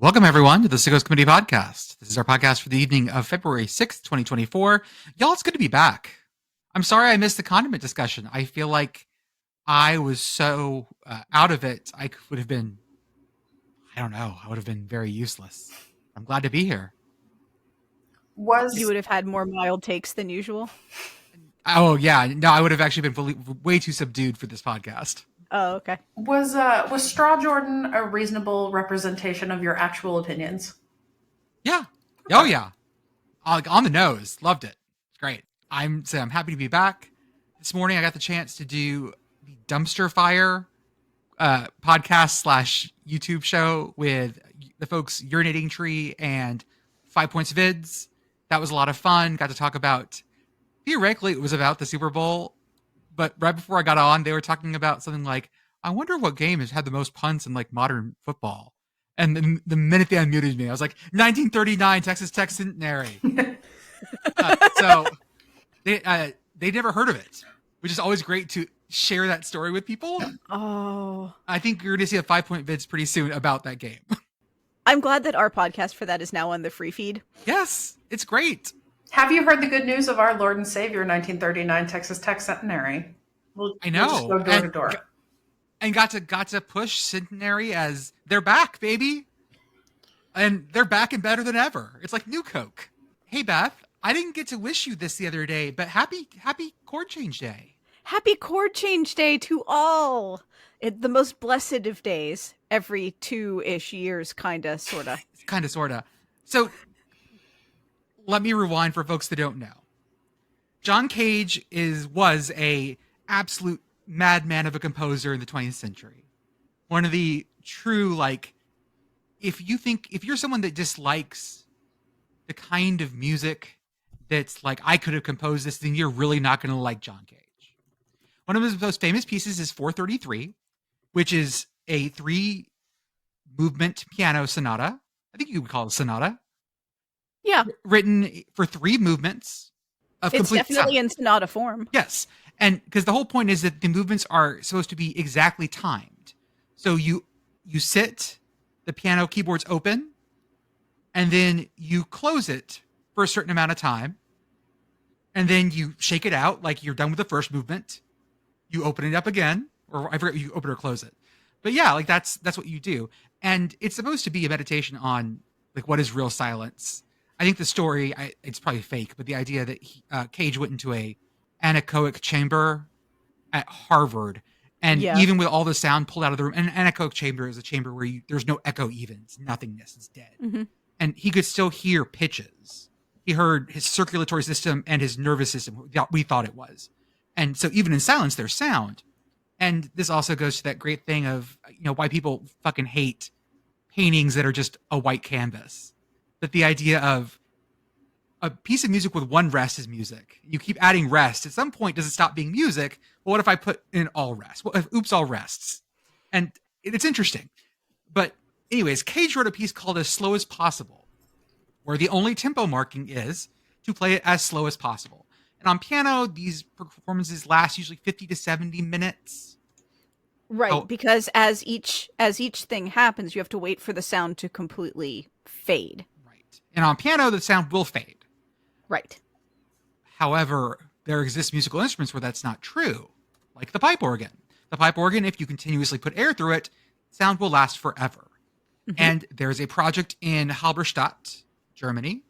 Welcome, everyone, to the Sickos Committee podcast. This is our podcast for the evening of February 6th, 2024. Y'all, it's good to be back. I'm sorry I missed the condiment discussion. I feel like I was so out of it, I would have been, I would have been very useless. I'm glad to be here. You would have had more mild takes than usual? Oh, yeah. No, I would have actually been way too subdued for this podcast. Oh, okay. Was Straw Jordan a reasonable representation of your actual opinions? Yeah. Oh, yeah. On the nose. Loved it. It's great. I'm happy to be back. This morning I got the chance to do the Dumpster Fire podcast / YouTube show with the folks Urinating Tree and 5 Points Vids. That was a lot of fun. Got to talk about, theoretically, it was about the Super Bowl. But right before I got on, they were talking about something like, I wonder what game has had the most punts in like modern football. And the minute they unmuted me, I was like, 1939 Texas Tech Centenary. So they never heard of it, which is always great to share that story with people. Oh. I think you're going to see a 5 Point Vids pretty soon about that game. I'm glad that our podcast for that is now on the free feed. Yes, it's great. Have you heard the good news of our Lord and Savior 1939 Texas Tech Centenary? I know. We'll just go door to door. And got to push Centenary as they're back, baby. And they're back and better than ever. It's like New Coke. Hey, Beth, I didn't get to wish you this the other day, but happy chord change day. Happy chord change day to all. The most blessed of days. Every 2-ish years, kinda, sorta. Kinda, sorta. So let me rewind for folks that don't know. John Cage was a absolute madman of a composer in the 20th century. One of the true, like, if you're someone that dislikes the kind of music that's like, I could have composed this, then you're really not going to like John Cage. One of his most famous pieces is 433, which is a 3-movement piano sonata. I think you would call it a sonata. Yeah. Written for 3 movements of complete It's definitely in sonata form. Yes. And because the whole point is that the movements are supposed to be exactly timed. So you sit, the piano keyboard's open, and then you close it for a certain amount of time. And then you shake it out like you're done with the first movement. You open it up again, or I forget you open or close it. But yeah, like that's what you do. And it's supposed to be a meditation on like what is real silence. I think the story, it's probably fake, but the idea that Cage went into a anechoic chamber at Harvard, and even with all the sound pulled out of the room, and an anechoic chamber is a chamber where there's no echo even, it's nothingness, it's dead. Mm-hmm. And he could still hear pitches. He heard his circulatory system and his nervous system, we thought it was. And so even in silence, there's sound. And this also goes to that great thing of, why people fucking hate paintings that are just a white canvas. But the idea of a piece of music with one rest is music. You keep adding rest. At some point, does it stop being music? Well, what if I put in all rest? Well, if oops, all rests. And it's interesting. But anyways, Cage wrote a piece called As Slow as Possible, where the only tempo marking is to play it as slow as possible. And on piano, these performances last usually 50 to 70 minutes. Right, because as each thing happens, you have to wait for the sound to completely fade. Right. And on piano, the sound will fade. Right. However, there exist musical instruments where that's not true, like the pipe organ. The pipe organ, if you continuously put air through it, sound will last forever. Mm-hmm. And there's a project in Halberstadt, Germany,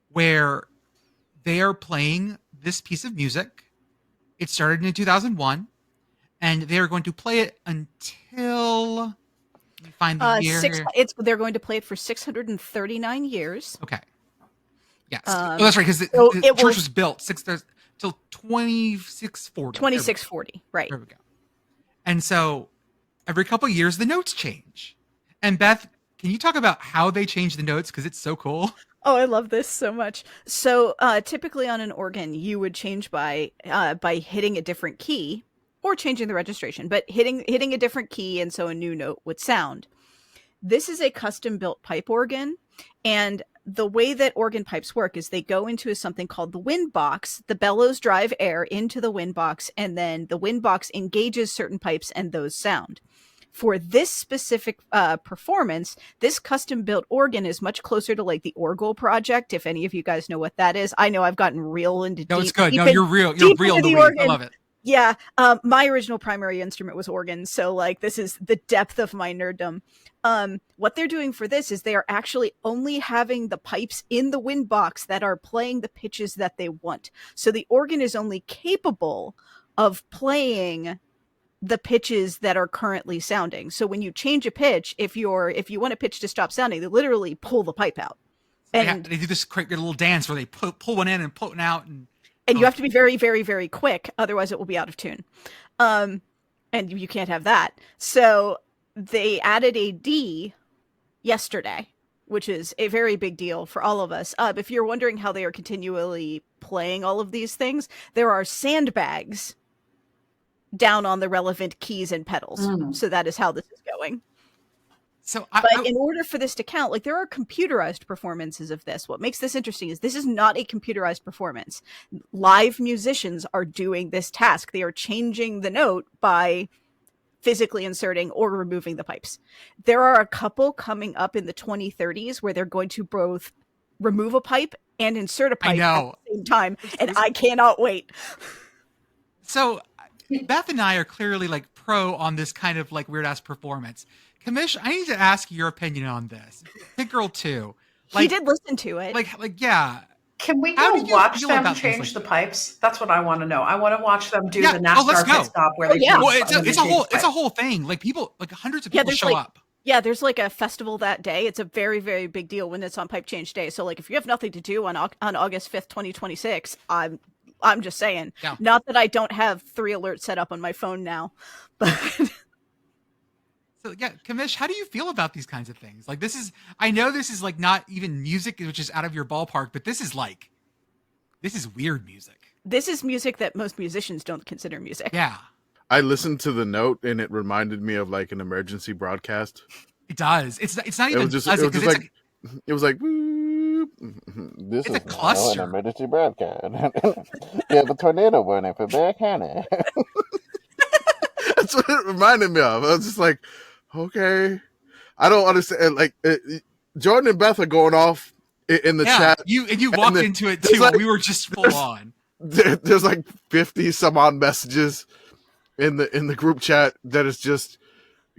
where they are playing this piece of music. It started in 2001, and they're going to play it until we find the year. They're going to play it for 639 years. Okay. Yes. That's right, because the church was built till 2640. 2640, right. There we go. And so every couple of years, the notes change. And Beth, can you talk about how they change the notes? Because it's so cool. Oh, I love this so much. So typically on an organ, you would change by hitting a different key or changing the registration, but hitting a different key, and so a new note would sound. This is a custom-built pipe organ, and the way that organ pipes work is they go into something called the wind box. The bellows drive air into the wind box, and then the wind box engages certain pipes, and those sound. for this specific performance, this custom built organ is much closer to like the Orgel project. If any of you guys know what that is, I know I've gotten real into. No, it's good. No, you're real. You're real. The organ. I love it. Yeah, my original primary instrument was organ, so like this is the depth of my nerddom. What they're doing for this is they are actually only having the pipes in the wind box that are playing the pitches that they want. So the organ is only capable of playing the pitches that are currently sounding. So when you change a pitch, if you want a pitch to stop sounding, they literally pull the pipe out. And they do this great little dance where they pull one in and pull one out, and you have to be very, very, very quick, otherwise it will be out of tune. And you can't have that. So they added a D yesterday, which is a very big deal for all of us. If you're wondering how they are continually playing all of these things, there are sandbags down on the relevant keys and pedals. So that is how this is going. So but in order for this to count, like there are computerized performances of this. What makes this interesting is this is not a computerized performance. Live musicians are doing this task. They are changing the note by physically inserting or removing the pipes. There are a couple coming up in the 2030s where they're going to both remove a pipe and insert a pipe at the same time. And I cannot wait. So Beth and I are clearly like pro on this kind of like weird ass performance. Commish, I need to ask your opinion on this. Pitt Girl 2. Like, he did listen to it. Like, yeah. Can we go watch them change the pipes? That's what I want to know. I want to watch them do the NASCAR pit stop where they Well, it's a whole thing. Like people, like hundreds of people show up. Yeah, there's like a festival that day. It's a very, very big deal when it's on Pipe Change Day. So like if you have nothing to do on August 5th, 2026, I'm just saying. Yeah. Not that I don't have 3 alerts set up on my phone now, but so yeah, Commish, how do you feel about these kinds of things? Like I know this is like not even music, which is out of your ballpark, but this is weird music. This is music that most musicians don't consider music. Yeah. I listened to the note and it reminded me of like an emergency broadcast. It does. It's not even it was like this is a cluster. An emergency broadcast. There's a tornado warning for Bear County. That's what it reminded me of. I was just like, okay, I don't understand. Like Jordan and Beth are going off in the chat. You walked into it too. Like, we were just full on. There's like 50 some odd messages in the group chat that is just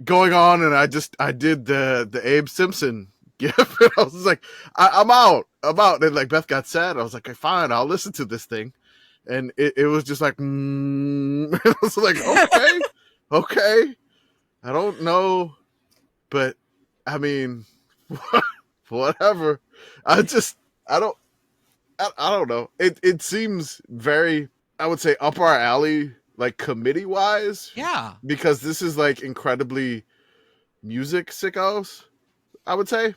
going on, and I did the Abe Simpson gif, and I was just like, I'm out. And like Beth got sad. I was like, okay, fine, I'll listen to this thing, and it was just like, I was like, okay, I don't know, but I mean, whatever. I don't know. It seems very, I would say, up our alley, like committee wise. Yeah. Because this is like incredibly music sickos, I would say.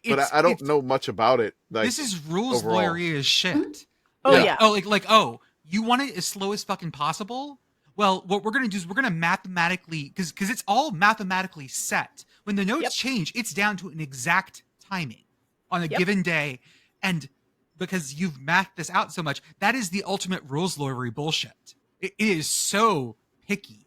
But I don't know much about it. Like, this is rules lawyery as shit. Oh yeah. Oh, you want it as slow as fucking possible? Well, what we're going to do is we're going to mathematically, because it's all mathematically set. When the notes change, it's down to an exact timing on a given day. And because you've mathed this out so much, that is the ultimate rules lawyery bullshit. It is so picky.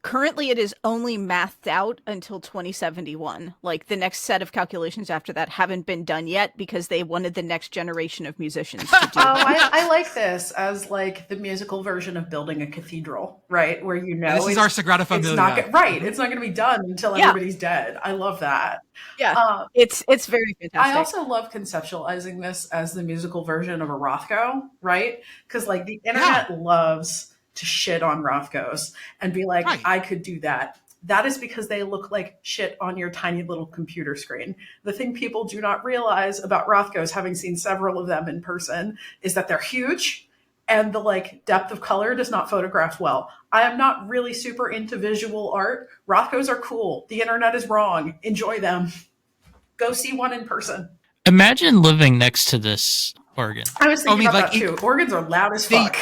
Currently, it is only mathed out until 2071. Like, the next set of calculations after that haven't been done yet because they wanted the next generation of musicians to do I like this as, like, the musical version of building a cathedral, right? Where this is our Sagrada Familia. It's not going to be done until everybody's dead. I love that. Yeah, it's very fantastic. I also love conceptualizing this as the musical version of a Rothko, right? Because, like, the internet loves to shit on Rothkos and be like, I could do that. That is because they look like shit on your tiny little computer screen. The thing people do not realize about Rothkos, having seen several of them in person, is that they're huge and the like depth of color does not photograph well. I am not really super into visual art. Rothkos are cool. The internet is wrong. Enjoy them. Go see one in person. Imagine living next to this organ. I was thinking about that too. Organs are loud as fuck.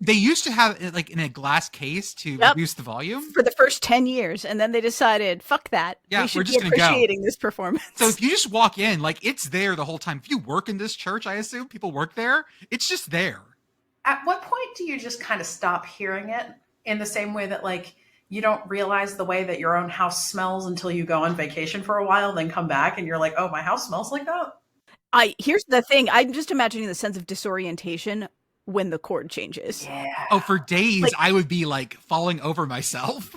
They used to have it like in a glass case to reduce the volume for the first 10 years. And then they decided, fuck that. Yeah, we should be appreciating this performance. So if you just walk in, like it's there the whole time. If you work in this church, I assume people work there. It's just there. At what point do you just kind of stop hearing it in the same way that like you don't realize the way that your own house smells until you go on vacation for a while, then come back and you're like, oh, my house smells like that. Here's the thing. I'm just imagining the sense of disorientation when the chord changes. Yeah. Oh, for days I would be like falling over myself.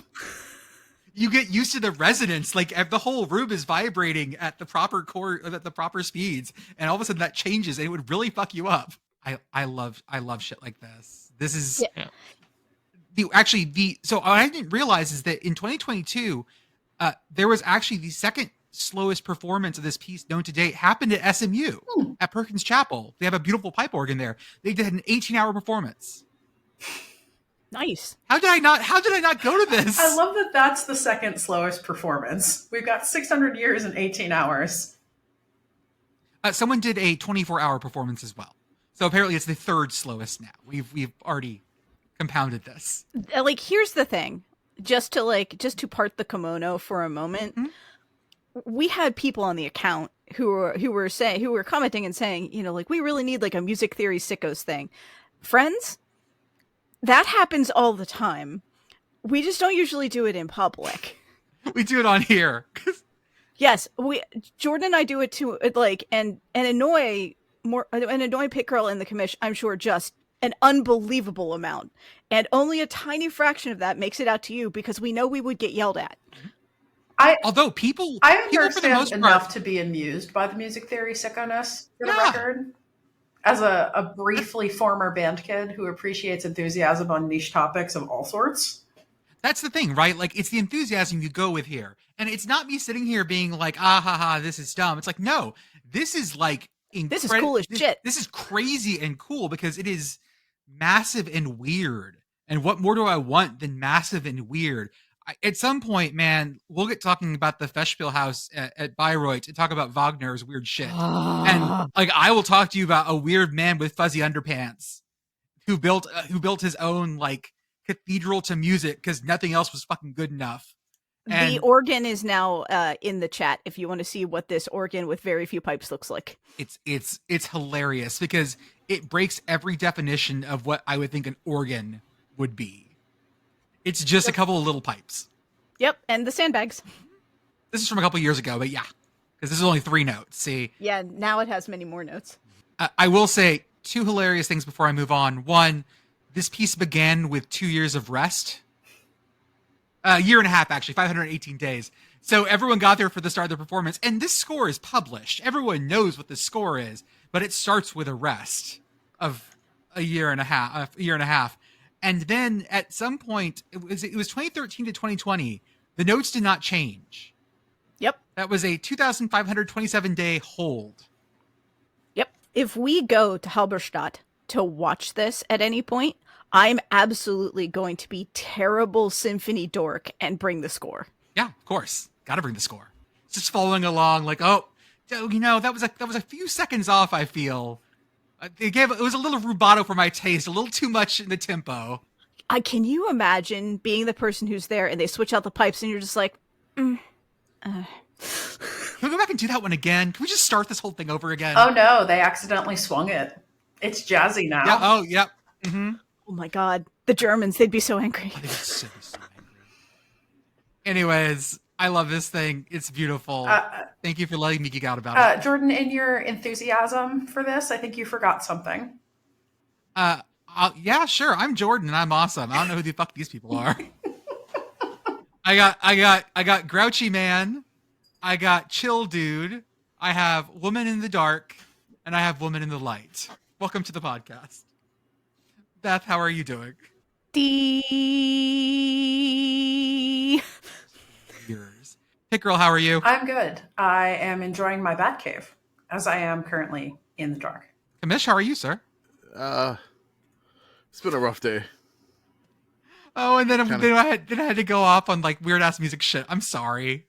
You get used to the resonance, like the whole room is vibrating at the proper chord, at the proper speeds, and all of a sudden that changes, and it would really fuck you up. I love shit like this. This is so what I didn't realize is that in 2022, there was actually the second slowest performance of this piece known to date happened at SMU at Perkins Chapel. They have a beautiful pipe organ there. They did an 18-hour performance. Nice. How did I not go to this? I love that that's the second slowest performance. We've got 600 years and 18 hours. Someone did a 24-hour performance as well. So apparently it's the third slowest now. We've already compounded this. Like, here's the thing. Just to part the kimono for a moment. Mm-hmm. We had people on the account who were commenting and saying, you know, like, we really need like a music theory sickos thing. Friends, that happens all the time. We just don't usually do it in public. We do it on here. Yes, Jordan and I do it too. And annoy Pitt Girl in the Commish, I'm sure, just an unbelievable amount, and only a tiny fraction of that makes it out to you because we know we would get yelled at. Although people understand for the most enough part, to be amused by the music theory sickoness, for the record. As a briefly former band kid who appreciates enthusiasm on niche topics of all sorts. That's the thing, right? Like, it's the enthusiasm you go with here. And it's not me sitting here being like, ah, ha, ha, this is dumb. It's like, no, this is like, this is cool as shit. This is crazy and cool because it is massive and weird. And what more do I want than massive and weird? At some point, man, we'll get talking about the Festspielhaus at Bayreuth and talk about Wagner's weird shit. And like, I will talk to you about a weird man with fuzzy underpants who built his own like cathedral to music because nothing else was fucking good enough. And the organ is now in the chat if you want to see what this organ with very few pipes looks like. It's hilarious because it breaks every definition of what I would think an organ would be. It's just a couple of little pipes. Yep, and the sandbags. This is from a couple years ago, but yeah, because this is only 3 notes. See? Yeah, now it has many more notes. I will say 2 hilarious things before I move on. One, this piece began with 2 years of rest. A year and a half, actually, 518 days. So everyone got there for the start of the performance, and this score is published. Everyone knows what the score is, but it starts with a rest of a year and a half. And then at some point, it was 2013 to 2020. The notes did not change. Yep. That was a 2,527 day hold. Yep. If we go to Halberstadt to watch this at any point, I'm absolutely going to be terrible symphony dork and bring the score. Yeah, of course. Got to bring the score. It's just following along like, oh, you know, that was a few seconds off, I feel. It was a little rubato for my taste, a little too much in the tempo. Can you imagine being the person who's there and they switch out the pipes and you're just like, Can we go back and do that one again? Can we just start this whole thing over again? Oh no, they accidentally swung it. It's jazzy now. Yeah. Oh, yep. Yeah. Mm-hmm. Oh my God, the Germans, they'd be so angry. They'd be so angry. Anyways, I love this thing. It's beautiful. Thank you for letting me geek out about it. Jordan, in your enthusiasm for this, I think you forgot something. Yeah, sure. I'm Jordan and I'm awesome. I don't know who the fuck these people are. I got Grouchy Man. I got Chill Dude. I have Woman in the Dark, and I have Woman in the Light. Welcome to the podcast. Beth, how are you doing? Pitt Girl, how are you? I'm good. I am enjoying my bat cave, as I am currently in the dark. Commish, how are you, sir? It's been a rough day. Oh, and then I had to go off on like weird ass music shit. I'm sorry.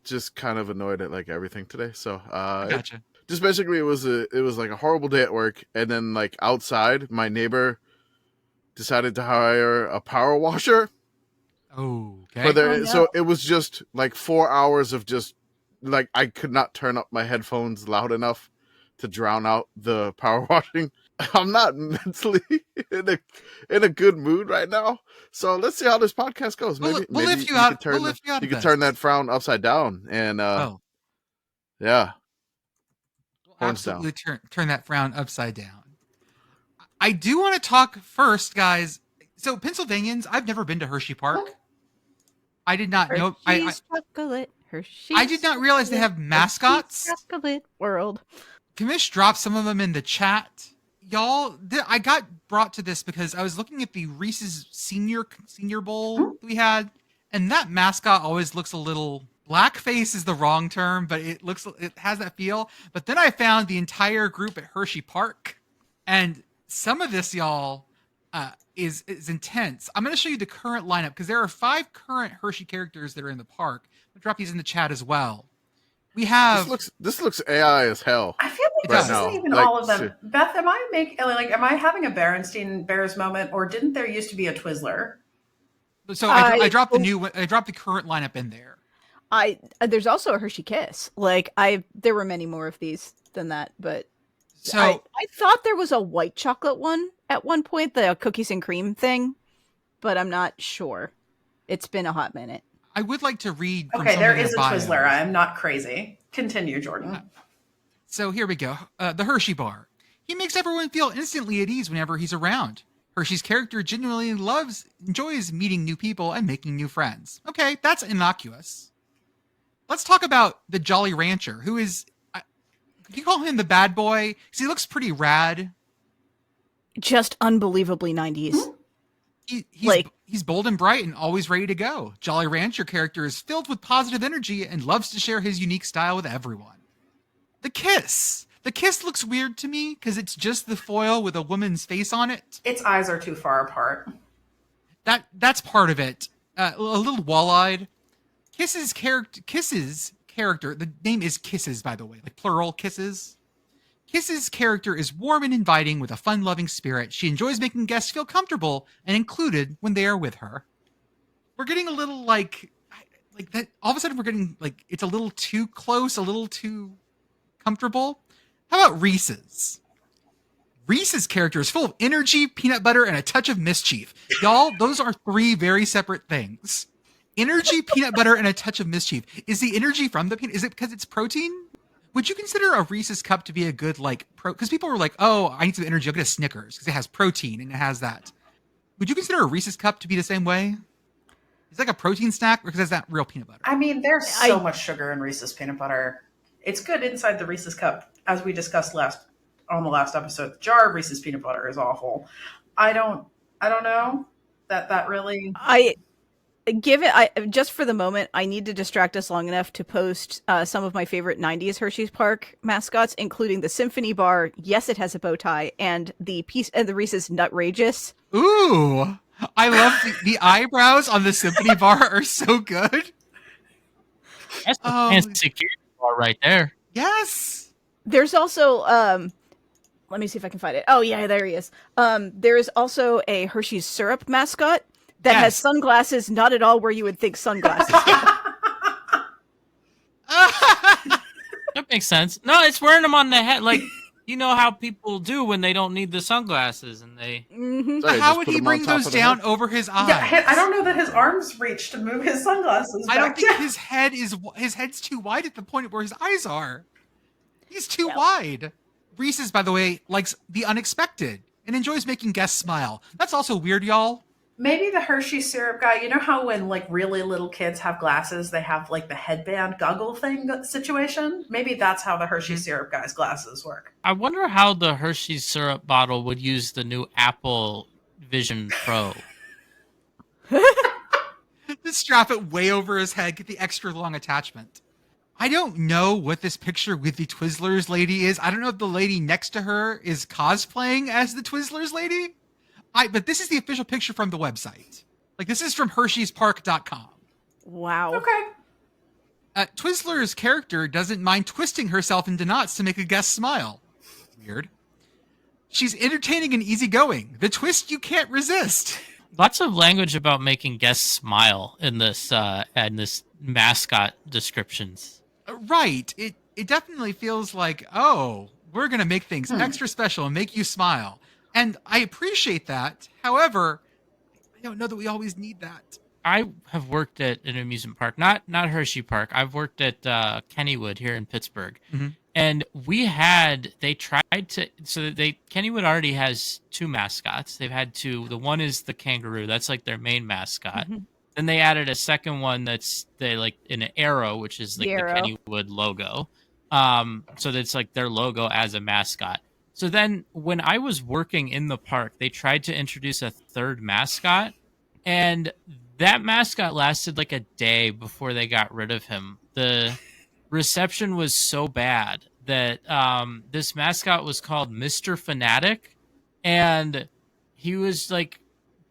Just kind of annoyed at like everything today. So gotcha. Just basically it was like a horrible day at work, and then like outside, my neighbor decided to hire a power washer. Oh, okay. So it was just like 4 hours of just like I could not turn up my headphones loud enough to drown out the power washing. I'm not mentally in a good mood right now. So let's see how this podcast goes. Maybe We'll lift you you out. could turn We'll lift you out you of could this. turn that frown upside down and yeah. We'll Horns down. absolutely turn that frown upside down. I do want to talk first, guys. So Pennsylvanians, I've never been to Hershey Park. I did not know. Hershey's chocolate. Hershey's I did not realize they have mascots. Hershey's chocolate world. Commish dropped some of them in the chat. Y'all, I got brought to this because I was looking at the Reese's Senior Bowl we had, and that mascot always looks a little blackface is the wrong term, but it has that feel. But then I found the entire group at Hershey Park, and some of this, y'all, is intense. I'm going to show you the current lineup because there are 5 current Hershey characters that are in the park. I'll drop these in the chat as well. We have this looks AI as hell. I feel like this isn't even all of them. Beth, am I having a Berenstein Bears moment, or didn't there used to be a Twizzler? So I dropped the current lineup in there. There's also a Hershey Kiss. There were many more of these than that, but so I thought there was a white chocolate one at one point, the cookies and cream thing, but I'm not sure. It's been a hot minute. I would like to read. Okay, there is a Twizzler. I'm not crazy. Continue, Jordan. So here we go. The Hershey bar. He makes everyone feel instantly at ease whenever he's around. Hershey's character genuinely enjoys meeting new people and making new friends. Okay, that's innocuous. Let's talk about the Jolly Rancher, who is, you call him the bad boy? Because he looks pretty rad. Just unbelievably 90s. He's bold and bright and always ready to go. Jolly Rancher character is filled with positive energy and loves to share his unique style with everyone. The Kiss. The Kiss looks weird to me because it's just the foil with a woman's face on it. Its eyes are too far apart. That's part of it. A little wall-eyed. Kiss's character, the name is Kisses, by the way, like plural kisses. Kiss's character is warm and inviting with a fun-loving spirit. She enjoys making guests feel comfortable and included when they are with her. We're getting a little like that. All of a sudden, we're getting it's a little too close, a little too comfortable. How about Reese's? Reese's character is full of energy, peanut butter, and a touch of mischief. Y'all, those are 3 very separate things. Energy, peanut butter, and a touch of mischief. Is the energy from the peanut? Is it because it's protein? Would you consider a Reese's cup to be a good because people were like, oh, I need some energy, I'll get a Snickers because it has protein and it has that. Would you consider a Reese's cup to be the same way? It's like a protein snack because it's not real peanut butter. I mean, there's so much sugar in Reese's peanut butter. It's good inside the Reese's cup, as we discussed on the last episode. The jar of Reese's peanut butter is awful. I don't know that really. Just for the moment, I need to distract us long enough to post some of my favorite 90s Hershey's Park mascots, including the Symphony Bar. Yes, it has a bow tie, and the Reese's Nutrageous. Ooh, I love the eyebrows on the Symphony Bar are so good. That's the fancy security bar right there. Yes. There's also let me see if I can find it. Oh yeah, there he is. There is also a Hershey's syrup mascot that has sunglasses, not at all where you would think sunglasses. That makes sense. No, it's wearing them on the head. You know how people do when they don't need the sunglasses and they. Mm-hmm. Sorry, how would he bring those down over his eyes? Yeah, I don't know that his arms reach to move his sunglasses. I don't think his head's too wide at the point where his eyes are. He's too wide. Reese's, by the way, likes the unexpected and enjoys making guests smile. That's also weird, y'all. Maybe the Hershey syrup guy, you know how when really little kids have glasses, they have the headband goggle thing situation? Maybe that's how the Hershey syrup guy's glasses work. I wonder how the Hershey syrup bottle would use the new Apple Vision Pro. Just strap it way over his head, get the extra long attachment. I don't know what this picture with the Twizzlers lady is. I don't know if the lady next to her is cosplaying as the Twizzlers lady. But this is the official picture from the website. This is from Hershey'sPark.com. Wow. Okay. Twizzler's character doesn't mind twisting herself into knots to make a guest smile. Weird. She's entertaining and easygoing. The twist you can't resist. Lots of language about making guests smile in this mascot descriptions. Right. It definitely feels like, oh, We're going to make things extra special and make you smile. And I appreciate that. However, I don't know that we always need that. I have worked at an amusement park, not Hershey Park. I've worked at Kennywood here in Pittsburgh. Mm-hmm. And Kennywood already has 2 mascots. They've had 2. The one is the kangaroo. That's like their main mascot. Mm-hmm. Then they added a second one that's like an arrow, which is like the Kennywood logo. So that's like their logo as a mascot. So then when I was working in the park, they tried to introduce a third mascot, and that mascot lasted like a day before they got rid of him. The reception was so bad that this mascot was called Mr. Fanatic, and he was like,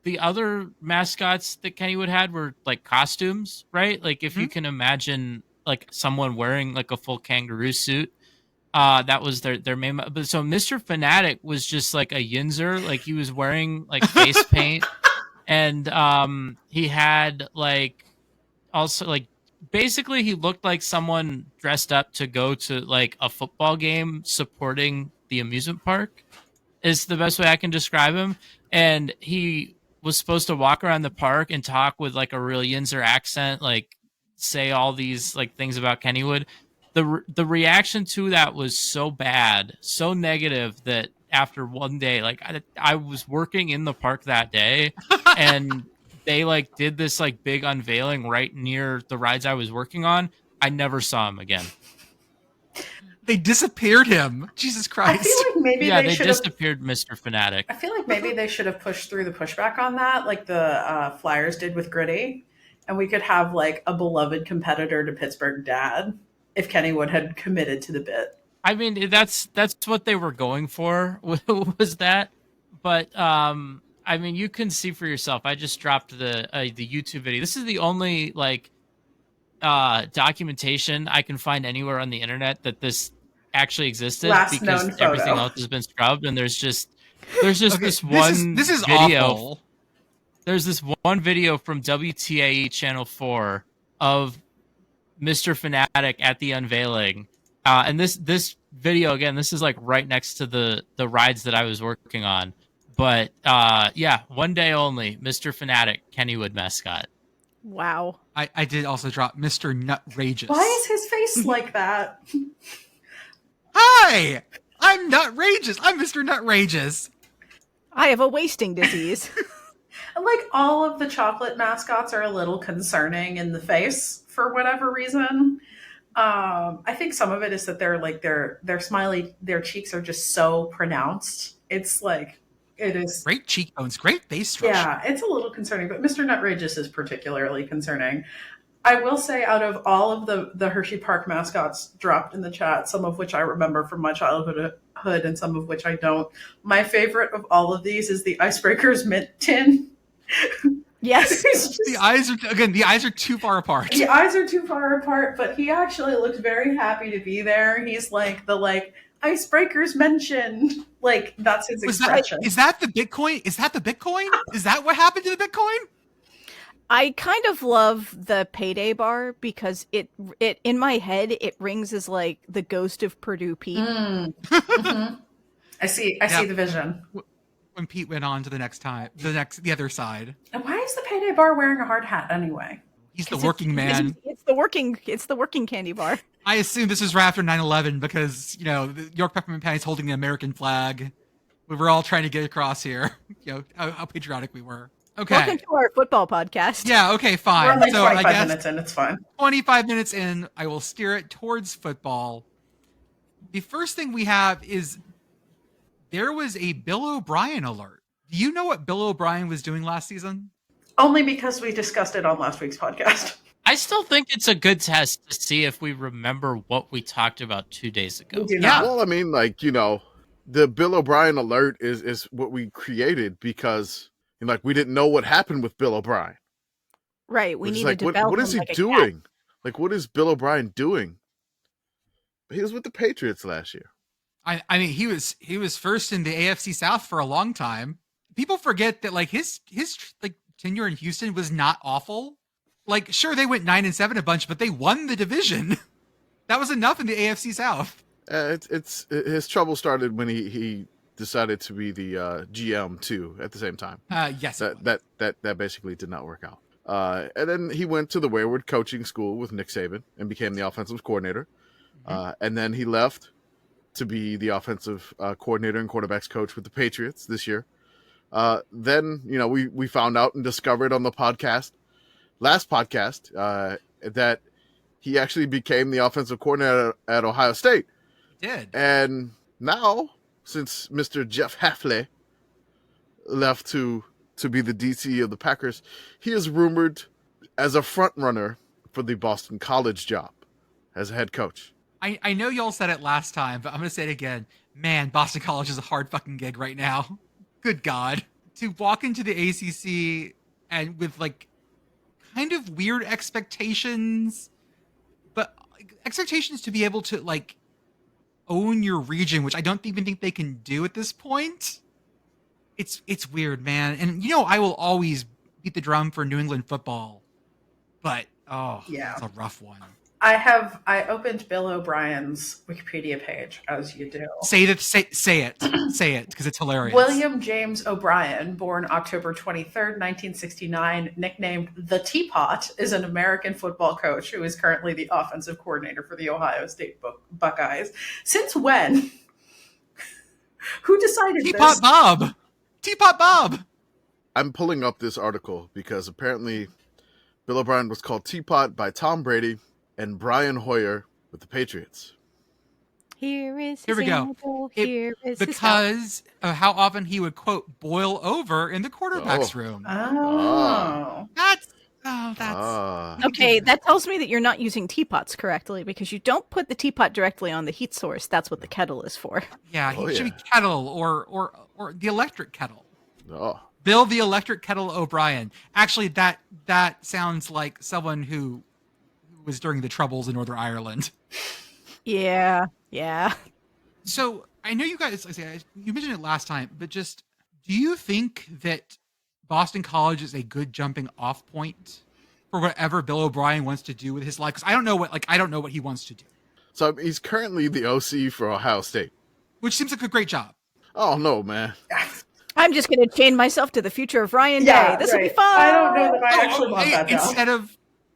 the other mascots that Kennywood had were like costumes, right? Like if you can imagine like someone wearing like a full kangaroo suit, that was their main. But so Mr. Fanatic was just like a yinzer, like he was wearing like face paint, and he had like also like basically he looked like someone dressed up to go to like a football game supporting the amusement park, is the best way I can describe him. And he was supposed to walk around the park and talk with like a real Yinzer accent, like say all these like things about Kennywood. The reaction to that was so bad, so negative, that after one day, like I was working in the park that day, and they like did this like big unveiling right near the rides I was working on. I never saw him again. They disappeared him. Jesus Christ. I feel like maybe they disappeared Mr. Fanatic. I feel like maybe they should have pushed through the pushback on that, like the Flyers did with Gritty, and we could have like a beloved competitor to Pittsburgh dad if Kennywood had committed to the bit. I mean, that's what they were going for, was that. But I mean, you can see for yourself. I just dropped the YouTube video. This is the only like documentation I can find anywhere on the internet that this actually existed, because everything else has been scrubbed, and there's just okay, this one this is video. Awful. There's this one video from WTAE Channel 4 of Mr. Fanatic at the unveiling. And this video, again, this is like right next to the rides that I was working on. But yeah, one day only, Mr. Fanatic, Kennywood mascot. Wow. I did also drop Mr. Nutrageous. Why is his face like that? Hi! I'm Nutrageous. I'm Mr. Nutrageous. I have a wasting disease. Like all of the chocolate mascots are a little concerning in the face for whatever reason. I think some of it is that they're like their smiley, their cheeks are just so pronounced. It's like it is great cheekbones, great face structure. Yeah, it's a little concerning, but Mr. Nutrageous is particularly concerning. I will say, out of all of the Hershey Park mascots dropped in the chat, some of which I remember from my childhood and some of which I don't, my favorite of all of these is the Icebreakers mint tin. Yes. The eyes are too far apart. The eyes are too far apart, but he actually looked very happy to be there. He's like Icebreakers mentioned. Like, that's his expression. Is that the Bitcoin? Is that the Bitcoin? Is that what happened to the Bitcoin? I kind of love the payday bar because it in my head it rings as like the ghost of Purdue Pete. Mm-hmm. I see the vision. When Pete went on to the other side. And why is the payday bar wearing a hard hat anyway? He's the working man. It's the working candy bar. I assume this was right after 9/11 because, the York Peppermint Patty's holding the American flag. We were all trying to get across here, how patriotic we were. Okay. Welcome to our football podcast. Yeah, okay, fine. We're like so 25 I guess minutes in, it's fine. 25 minutes in, I will steer it towards football. The first thing we have is there was a Bill O'Brien alert. Do you know what Bill O'Brien was doing last season? Only because we discussed it on last week's podcast. I still think it's a good test to see if we remember what we talked about 2 days ago. Yeah. Well, I mean, the Bill O'Brien alert is what we created because we didn't know what happened with Bill O'Brien. Right. We need to develop what is he like doing? Like, what is Bill O'Brien doing? He was with the Patriots last year. I mean, he was first in the AFC South for a long time. People forget that his tenure in Houston was not awful. Sure, they went 9-7 a bunch, but they won the division. That was enough in the AFC South. It's his trouble started when he decided to be the GM too at the same time. Yes. That basically did not work out. And then he went to the Wayward coaching school with Nick Saban and became the offensive coordinator. And then he left to be the offensive coordinator and quarterbacks coach with the Patriots this year. Then, we found out and discovered on the last podcast, that he actually became the offensive coordinator at Ohio State. He did. And now, since Mr. Jeff Hafley left to be the DC of the Packers, he is rumored as a front runner for the Boston College job as a head coach. I know y'all said it last time, but I'm going to say it again. Man, Boston College is a hard fucking gig right now. Good God. To walk into the ACC and with like kind of weird expectations, but expectations to be able to like own your region, which I don't even think they can do at this point. It's weird, man. And I will always beat the drum for New England football, but it's a rough one. I opened Bill O'Brien's Wikipedia page, as you do. Say it, because it's hilarious. William James O'Brien, born October 23rd, 1969, nicknamed the Teapot, is an American football coach who is currently the offensive coordinator for the Ohio State Buckeyes. Since when? Who decided Teapot this? Bob! Teapot Bob! I'm pulling up this article because apparently Bill O'Brien was called Teapot by Tom Brady and Brian Hoyer with the Patriots. Here we go. Because of how often he would quote boil over in the quarterback's room. That's okay. That tells me that you're not using teapots correctly because you don't put the teapot directly on the heat source. That's what the kettle is for. Yeah, he should be kettle or the electric kettle. Oh. Bill the Electric Kettle O'Brien. Actually, that sounds like someone who was during the Troubles in Northern Ireland. Yeah. So I know you guys, you mentioned it last time, but just, do you think that Boston College is a good jumping off point for whatever Bill O'Brien wants to do with his life? Because I don't know what he wants to do. So he's currently the OC for Ohio State, which seems like a great job. Oh no, man. I'm just going to chain myself to the future of Ryan Day. This will be fun. I don't know that I actually want that job.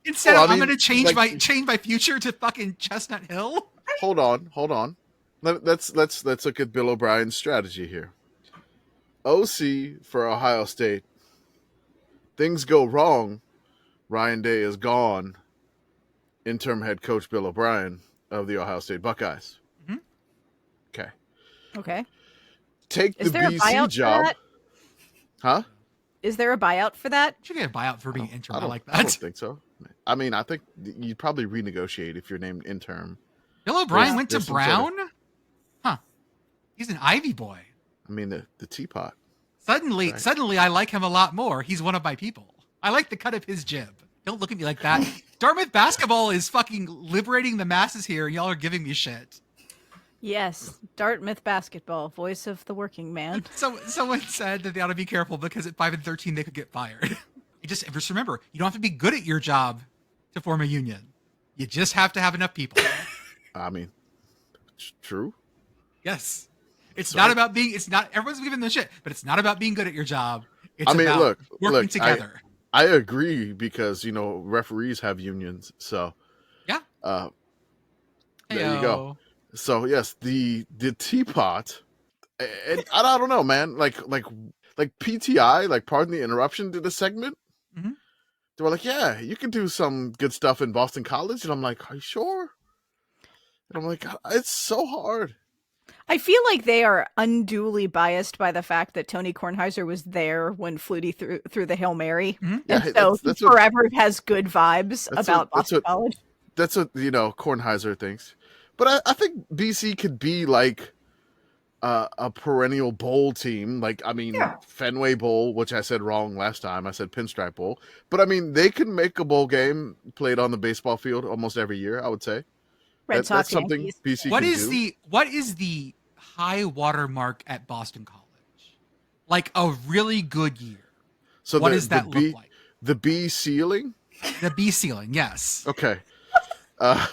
Instead of I'm going to change my future to fucking Chestnut Hill. Hold on. Let's look at Bill O'Brien's strategy here. OC for Ohio State. Things go wrong. Ryan Day is gone. Interim head coach Bill O'Brien of the Ohio State Buckeyes. Mm-hmm. Okay. Take the BC job. Huh? Is there a buyout for that? You should get a buyout for being interim. I like that. I don't think so. I mean, I think you'd probably renegotiate if you're named interim. Bill O'Brien went to Brown? Huh. He's an Ivy boy. I mean, the teapot. Suddenly, I like him a lot more. He's one of my people. I like the cut of his jib. Don't look at me like that. Dartmouth basketball is fucking liberating the masses here, and y'all are giving me shit. Yes, Dartmouth basketball, voice of the working man. So someone said that they ought to be careful because at 5 and 13 they could get fired. Just remember, you don't have to be good at your job to form a union. You just have to have enough people. I mean, true. Yes. It's not everyone's giving them shit, but it's not about being good at your job. It's about working together. I agree because, referees have unions. So, yeah. There you go. So, yes, the teapot, and I don't know, man, like PTI, like Pardon the Interruption, did a segment. Mm-hmm. They were like, yeah, you can do some good stuff in Boston College. And I'm like, are you sure? And I'm like, it's so hard. I feel like they are unduly biased by the fact that Tony Kornheiser was there when Flutie threw the Hail Mary. Mm-hmm. Yeah, and so he forever has good vibes about Boston College. That's what, Kornheiser thinks. But I think BC could be like a perennial bowl team. Like, Fenway Bowl, which I said wrong last time. I said Pinstripe Bowl. But, they can make a bowl game played on the baseball field almost every year, I would say. That's something BC can do. What is the high water mark at Boston College? Like a really good year. So what does that look like? The B ceiling? The B ceiling, yes. Okay. I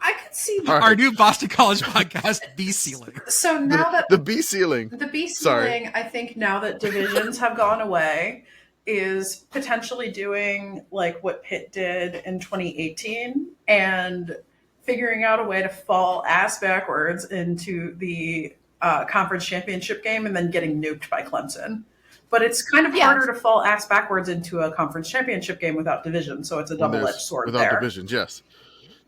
could See, All right. Our new Boston College podcast, B ceiling. so now that The B ceiling. the B Sorry. ceiling, I think now that divisions have gone away, is potentially doing like what Pitt did in 2018 and figuring out a way to fall ass backwards into the conference championship game and then getting nuked by Clemson. But it's kind of harder to fall ass backwards into a conference championship game without division, so it's a double-edged sword without there. divisions, yes.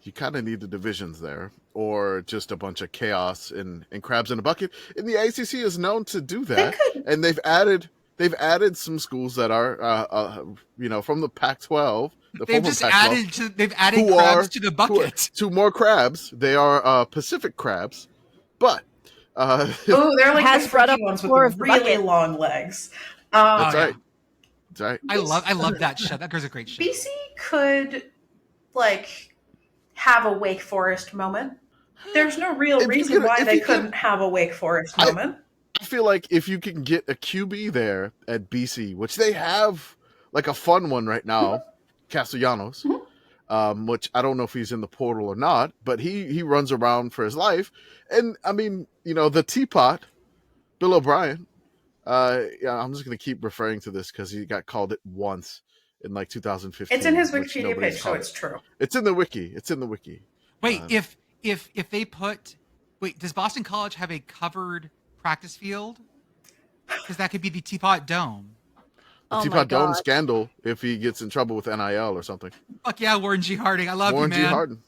You kind of need the divisions there, or just a bunch of chaos and crabs in a bucket. And the ACC is known to do that, and they've added some schools that are from the Pac-12. They've added crabs to the bucket. Two more crabs. They are Pacific crabs, but they're like has the brought up freaky ones the with floor the of the really bucket. long legs. That's right. That's right. I love that show. That girl's a great show. BC could like have a Wake Forest moment. There's no real reason why they couldn't have a Wake Forest moment. I feel like if you can get a QB there at BC, which they have like a fun one right now, Castellanos, which I don't know if he's in the portal or not, but he runs around for his life. And I mean, the teapot, Bill O'Brien, I'm just going to keep referring to this because he got called it once in like 2015. It's in his Wikipedia page, so it's true. It's in the wiki. Wait, if they does Boston College have a covered practice field? Because that could be the Teapot Dome. Teapot Dome scandal if he gets in trouble with NIL or something. Fuck yeah, Warren G. Harding. I love Warren you, man. G. Harding.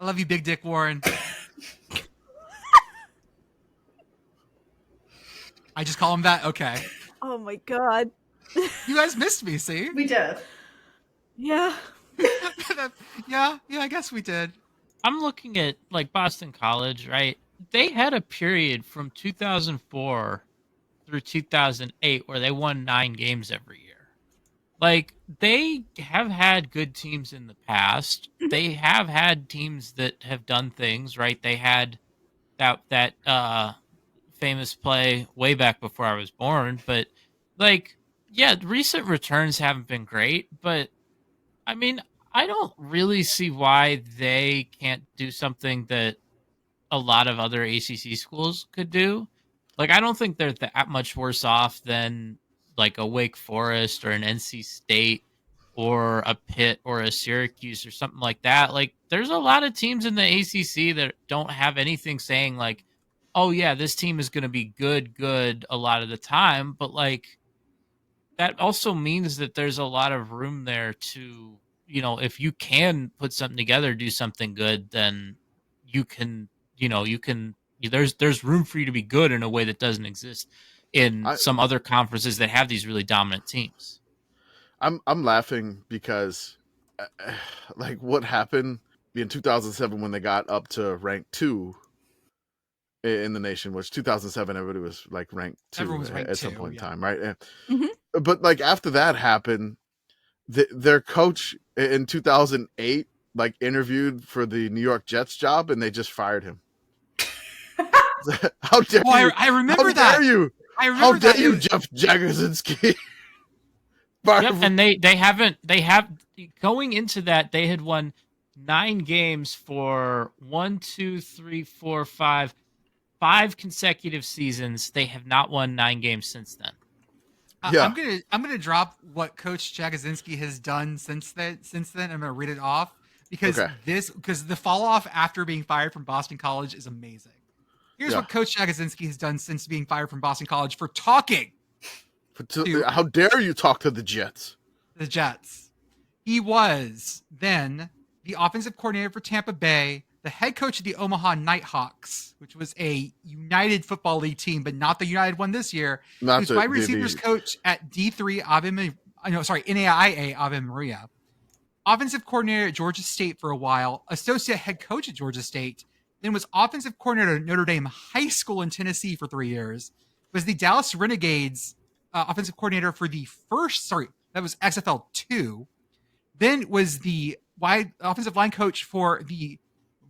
I love you, Big Dick Warren. I just call him that? Okay. Oh my god. You guys missed me, see? We did. Yeah. Yeah, I guess we did. I'm looking at like Boston College, right? They had a period from 2004 through 2008 where they won 9 games every year. Like, they have had good teams in the past. They have had teams that have done things, right? They had that famous play way back before I was born, but like, yeah, recent returns haven't been great, but I mean, I don't really see why they can't do something that a lot of other ACC schools could do. Like, I don't think they're that much worse off than like a Wake Forest or an NC State or a Pitt or a Syracuse or something like that. Like, there's a lot of teams in the ACC that don't have anything saying like, oh yeah, this team is going to be good a lot of the time. But like, that also means that there's a lot of room there to, if you can put something together, do something good, then you can, there's room for you to be good in a way that doesn't exist in some other conferences that have these really dominant teams. I'm laughing because like what happened in 2007 when they got up to rank 2 in the nation, which 2007 everybody was like ranked 2 at some point in time, right? Mm-hmm. But like after that happened, their coach in 2008 like interviewed for the New York Jets job and they just fired him. How dare you? I remember that. How dare you? How dare you, Jeff Jagosinski? Yep, and they have going into that, they had won 9 games for 5 consecutive seasons. They have not won 9 games since then. I'm gonna drop what Coach Jagosinski has done since then. I'm gonna read it off because the fall off after being fired from Boston College is amazing. Here's what Coach Jagosinski has done since being fired from Boston College for talking. How dare you talk to the Jets? The Jets. He was then the offensive coordinator for Tampa Bay, the head coach of the Omaha Nighthawks, which was a United Football League team, but not the United one this year. He was wide receivers coach at D3 NAIA Ave Maria. Offensive coordinator at Georgia State for a while, associate head coach at Georgia State, then was offensive coordinator at Notre Dame High School in Tennessee for 3 years, was the Dallas Renegades offensive coordinator for that was XFL 2, then was the offensive line coach for the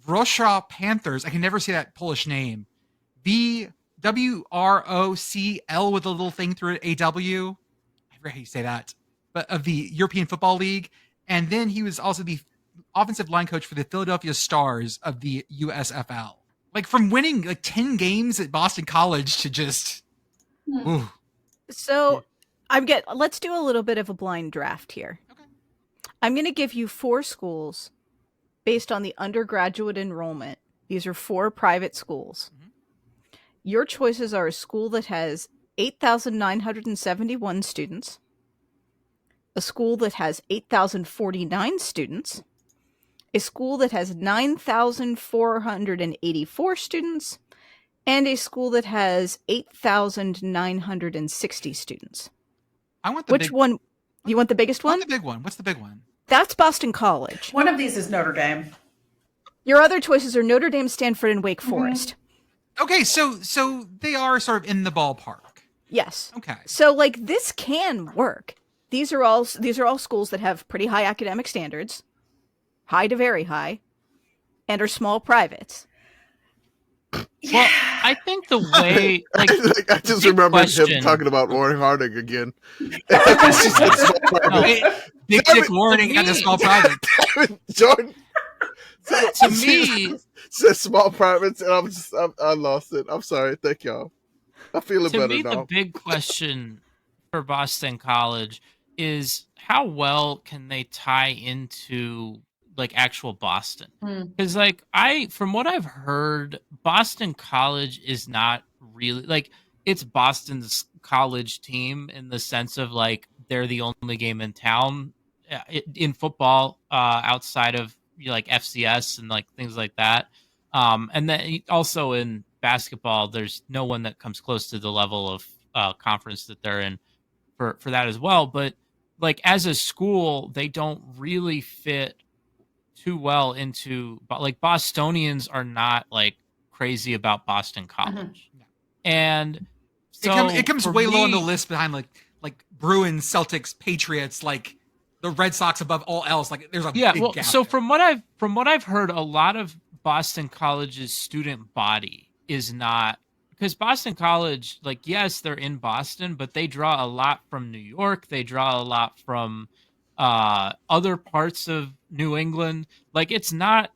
Wrocław Panthers. I can never say that Polish name. WROCL with a little thing through it, AW. I forget how you say that. But of the European Football League. And then he was also the offensive line coach for the Philadelphia Stars of the USFL. Like from winning like 10 games at Boston College to just. Ooh. So let's do a little bit of a blind draft here. Okay. I'm going to give you 4 schools based on the undergraduate enrollment. These are 4 private schools. Mm-hmm. Your choices are a school that has 8,971 students, a school that has 8,049 students, a school that has 9,484 students, and a school that has 8,960 students. I want the Which one? You want the biggest one? I want the big one. What's the big one? That's Boston College. One of these is Notre Dame. Your other choices are Notre Dame, Stanford, and Wake Forest. Okay, so they are sort of in the ballpark. Yes. Okay. So like this can work. These are all schools that have pretty high academic standards, high to very high, and are small privates. Well, I think the way, like I just remember him talking about Warren Harding again. Big Dick Warning and a small private. Jordan. To me, said small privates, and I lost it. I'm sorry. Thank y'all. I'm feeling better now. To me, the big question for Boston College is how well can they tie into like actual Boston? Because like from what I've heard, Boston College is not really like it's Boston's college team in the sense of like they're the only game in town in football outside of like FCS and like things like that. And then also in basketball, there's no one that comes close to the level of conference that they're in for that as well. But like as a school, they don't really fit too well into, like Bostonians are not like crazy about Boston College. Mm-hmm. And so it comes way low on the list behind like Bruins, Celtics, Patriots, like the Red Sox above all else. Like there's a big gap. So from what I've heard, a lot of Boston College's student body is not, because Boston College, like, yes, they're in Boston, but they draw a lot from New York. They draw a lot from other parts of New England. Like, it's not,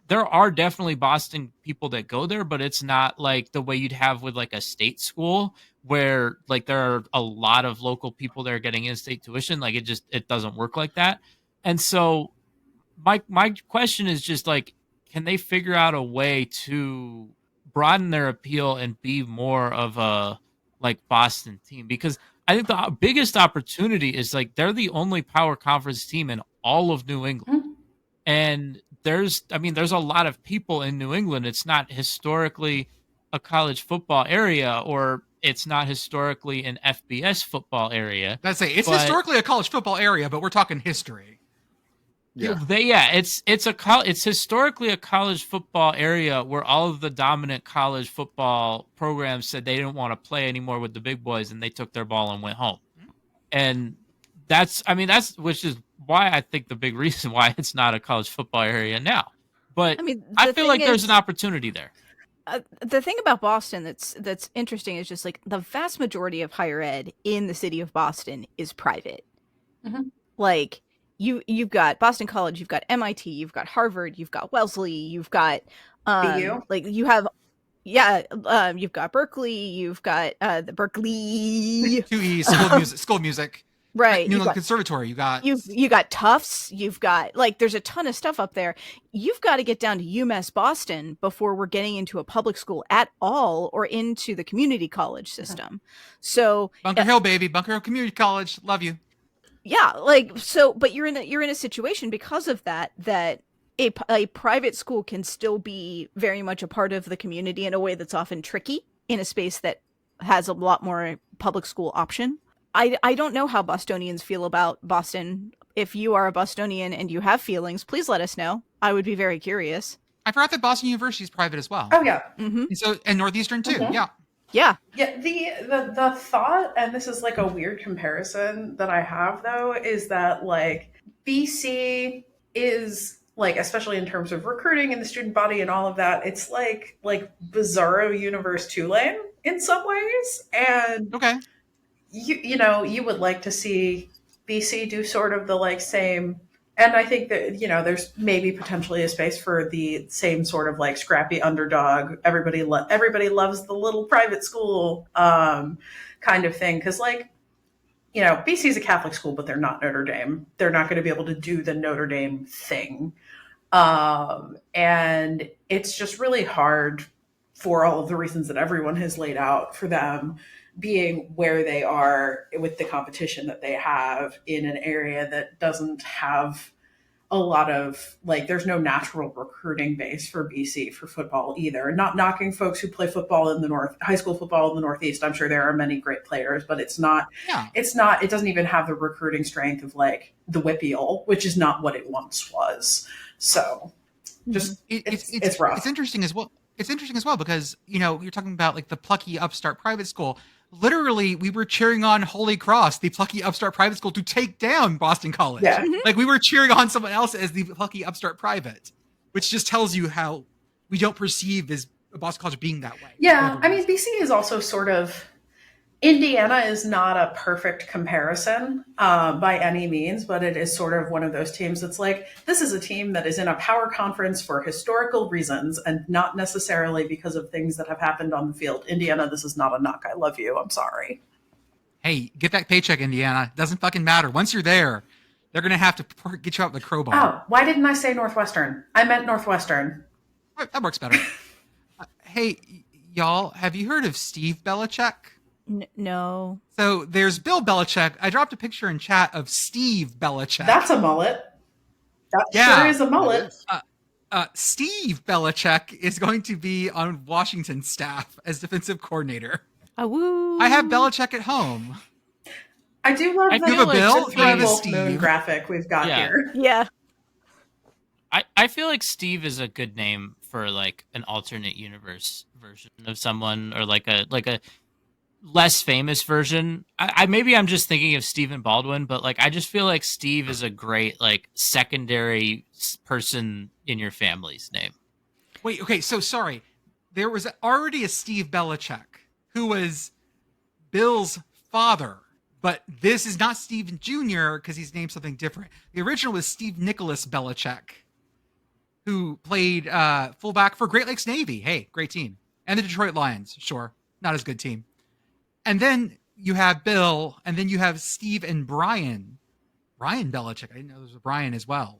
there are definitely Boston people that go there, but it's not like the way you'd have with like a state school where like there are a lot of local people that are getting in-state tuition. Like it doesn't work like that. And so my question is just like, can they figure out a way to broaden their appeal and be more of a like Boston team? Because I think the biggest opportunity is like they're the only power conference team in all of New England. Mm-hmm. And there's a lot of people in New England. It's not historically a college football area, or it's not historically an FBS football area. It's historically a college football area, but we're talking history. Yeah. It's historically a college football area where all of the dominant college football programs said they didn't want to play anymore with the big boys, and they took their ball and went home. And that's which is why I think the big reason why it's not a college football area now. But I feel like there's an opportunity there. The thing about Boston that's interesting is just like the vast majority of higher ed in the city of Boston is private. Mm-hmm. Like you've got Boston College, you've got MIT, you've got Harvard, you've got Wellesley, you've got BU. Like you have you've got Berkeley, you've got the Berkeley 2E school of music. Right. New England Conservatory. You got Tufts. You've got there's a ton of stuff up there. You've got to get down to UMass Boston before we're getting into a public school at all or into the community college system. So Bunker Hill, baby. Bunker Hill Community College. Love you. Yeah. But you're in a situation because of that a private school can still be very much a part of the community in a way that's often tricky in a space that has a lot more public school option. I don't know how Bostonians feel about Boston. If you are a Bostonian and you have feelings, please let us know. I would be very curious. I forgot that Boston University is private as well. Oh yeah, mm-hmm. And Northeastern too. Mm-hmm. Yeah. The thought, and this is like a weird comparison that I have though, is that like BC is like, especially in terms of recruiting and the student body and all of that, it's like Bizarro Universe Tulane in some ways, and okay. You would like to see BC do sort of the like same And I think that, there's maybe potentially a space for the same sort of like scrappy underdog. Everybody loves the little private school kind of thing. Because BC is a Catholic school, but they're not Notre Dame. They're not going to be able to do the Notre Dame thing. And it's just really hard for all of the reasons that everyone has laid out for them being where they are with the competition that they have in an area that doesn't have a lot of there's no natural recruiting base for BC for football either. Not knocking folks who play football in the North, high school football in the Northeast. I'm sure there are many great players, but it doesn't even have the recruiting strength of the WICUAWSIWI, which is not what it once was. So just it's rough. It's interesting as well. It's interesting as well because, you're talking about the plucky upstart private school. Literally, we were cheering on Holy Cross, the plucky upstart private school, to take down Boston College. Yeah. We were cheering on someone else as the plucky upstart private, which just tells you how we don't perceive as Boston College being that way. Yeah. I mean, BC is also sort of, Indiana is not a perfect comparison by any means, but it is sort of one of those teams that's this is a team that is in a power conference for historical reasons and not necessarily because of things that have happened on the field. Indiana, this is not a knock. I love you. I'm sorry. Hey, get that paycheck, Indiana. Doesn't fucking matter. Once you're there, they're going to have to get you out with the crowbar. Oh, why didn't I say Northwestern? I meant Northwestern. That works better. Hey, y'all, have you heard of Steve Belichick? No. So there's Bill Belichick. I dropped a picture in chat of Steve Belichick. That's a mullet. That sure is a mullet. Steve Belichick is going to be on Washington staff as defensive coordinator. Woo. I have Belichick at home. I do love you have a Bill. the Wolf Moon graphic we've got here. Yeah. I feel like Steve is a good name for an alternate universe version of someone, or a less famous version. Maybe I'm just thinking of Stephen Baldwin, but I just feel like Steve is a great secondary person in your family's name. Wait, okay, so sorry. There was already a Steve Belichick who was Bill's father, but this is not Steve Jr. because he's named something different. The original was Steve Nicholas Belichick, who played fullback for Great Lakes Navy. Hey, great team. And the Detroit Lions, sure. Not as good team. And then you have Bill, and then you have Steve and Brian. Brian Belichick. I didn't know there was a Brian as well.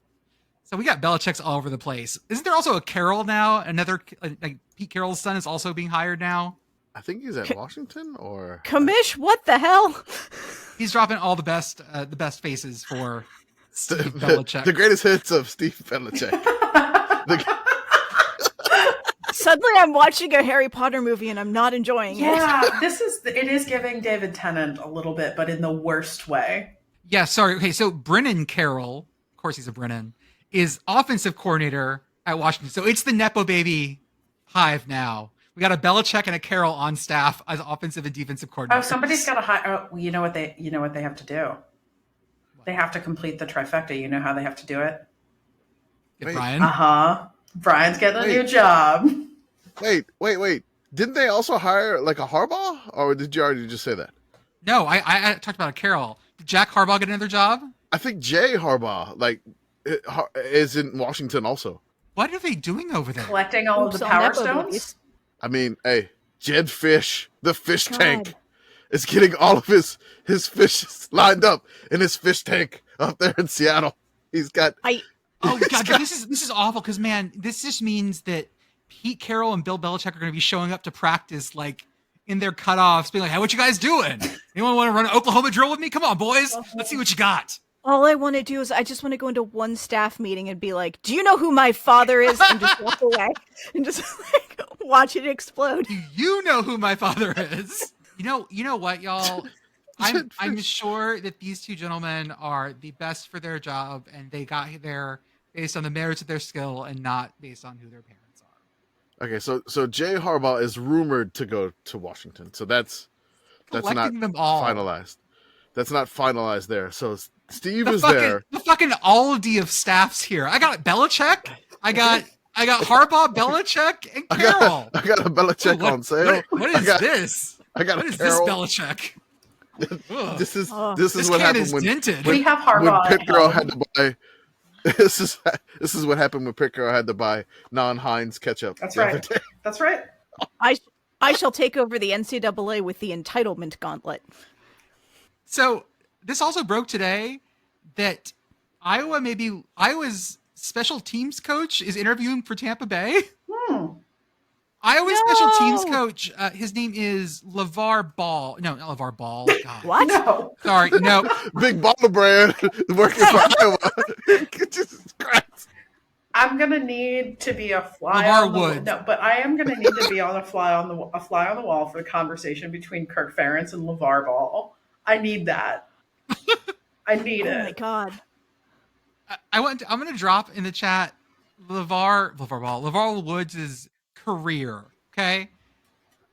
So we got Belichick's all over the place. Isn't there also a Carroll now? Another, Pete Carroll's son is also being hired now. I think he's at Washington or Commish. What the hell? He's dropping all the best faces for Steve Belichick. The greatest hits of Steve Belichick. Suddenly I'm watching a Harry Potter movie and I'm not enjoying it. Yeah, it is giving David Tennant a little bit, but in the worst way. Yeah, sorry. Okay, so Brennan Carroll, of course he's a Brennan, is offensive coordinator at Washington. So it's the Nepo baby hive now. We got a Belichick and a Carroll on staff as offensive and defensive coordinators. Oh, somebody's got to hire. Oh, you know what they have to do? They have to complete the trifecta. You know how they have to do it? Get Brian? Brian's getting a new job. Wait. Didn't they also hire a Harbaugh? Or did you already just say that? No, I talked about a Carroll. Did Jack Harbaugh get another job? I think Jay Harbaugh is in Washington also. What are they doing over there? Collecting all of the Power Stones? I mean, hey, Jed Fish, the fish tank, is getting all of his fishes lined up in his fish tank up there in Seattle. He's got... Oh god, this is awful because man, this just means that Pete Carroll and Bill Belichick are going to be showing up to practice in their cutoffs, being like, "Hey, what you guys doing? Anyone want to run an Oklahoma drill with me? Come on, boys, let's see what you got." All I want to do is I just want to go into one staff meeting and be like, "Do you know who my father is?" and just walk away and just watch it explode. Do you know who my father is? You know what, y'all? I'm sure that these two gentlemen are the best for their job, and they got there based on the merits of their skill and not based on who their parents are. Okay, so Jay Harbaugh is rumored to go to Washington. So that's not finalized. That's not finalized there. So Steve is there. The fucking Aldi of staffs here. I got Belichick. I got Harbaugh, Belichick, and Carroll. I got a Belichick on sale. What is this? What is this Belichick? This is what happened when we have Harbaugh. When Pitt Girl had to buy This is what happened when Pitt Girl had to buy non-Heinz ketchup. That's right. That's right. I shall take over the NCAA with the entitlement gauntlet. This also broke today that Iowa's special teams coach is interviewing for Tampa Bay. Iowa's special teams coach, his name is LeVar Ball. No, not LeVar Ball. God. What? No. Sorry, no. Big baller brand working for Iowa. Jesus Christ. I'm gonna need to be a fly LeVar on the Woods. no, but I am gonna need to be on a fly on the wall for the conversation between Kirk Ferentz and LeVar Ball. I need that. I need it. Oh my god. I'm going to drop in the chat LeVar Woods' career, okay?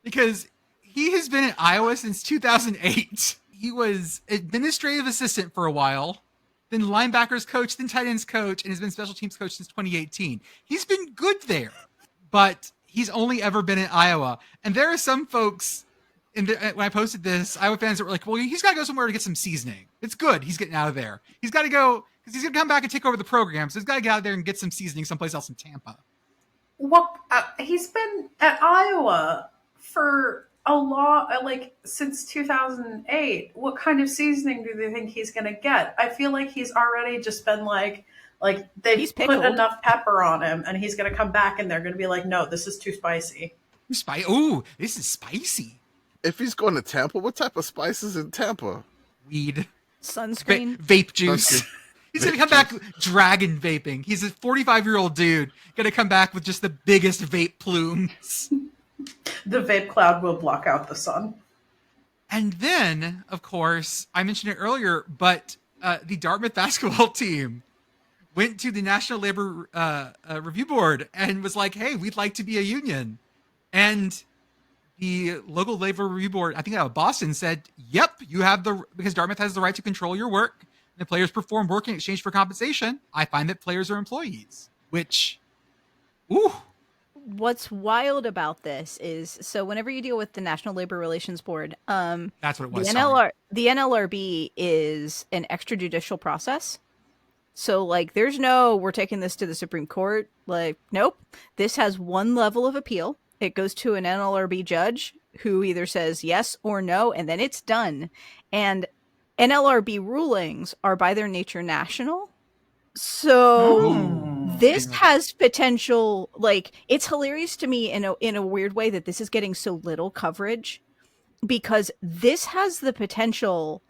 Because he has been at Iowa since 2008. He was administrative assistant for a while, then linebackers coach, then tight ends coach, and has been special teams coach since 2018. He's been good there, but he's only ever been at Iowa. And there are some folks, when I posted this, Iowa fans that were like, well, he's got to go somewhere to get some seasoning. It's good. He's getting out of there. He's got to go, because he's going to come back and take over the program. So he's got to get out there and get some seasoning someplace else in Tampa. What he's been at Iowa for a lot, since 2008. What kind of seasoning do they think he's going to get? I feel like he's already just been they've put enough pepper on him, and he's going to come back, and they're going to be like, no, this is too spicy. Ooh, this is spicy. If he's going to Tampa, what type of spices in Tampa? Weed. Sunscreen. Vape juice. He's going to come back dragon vaping. He's a 45-year-old dude going to come back with just the biggest vape plumes. The vape cloud will block out the sun. And then, of course, I mentioned it earlier, but the Dartmouth basketball team went to the National Labor Review Board and was like, hey, we'd like to be a union. And the local labor review board, I think out of Boston, said, yep, you have because Dartmouth has the right to control your work. The players perform work in exchange for compensation. I find that players are employees, which, ooh. What's wild about this is, so whenever you deal with the National Labor Relations Board, that's what it was. The NLRB is an extrajudicial process. So there's no, we're taking this to the Supreme Court. Nope. This has one level of appeal. It goes to an NLRB judge who either says yes or no, and then it's done. And NLRB rulings are by their nature national. So this has potential, it's hilarious to me in a weird way that this is getting so little coverage, because this has the potential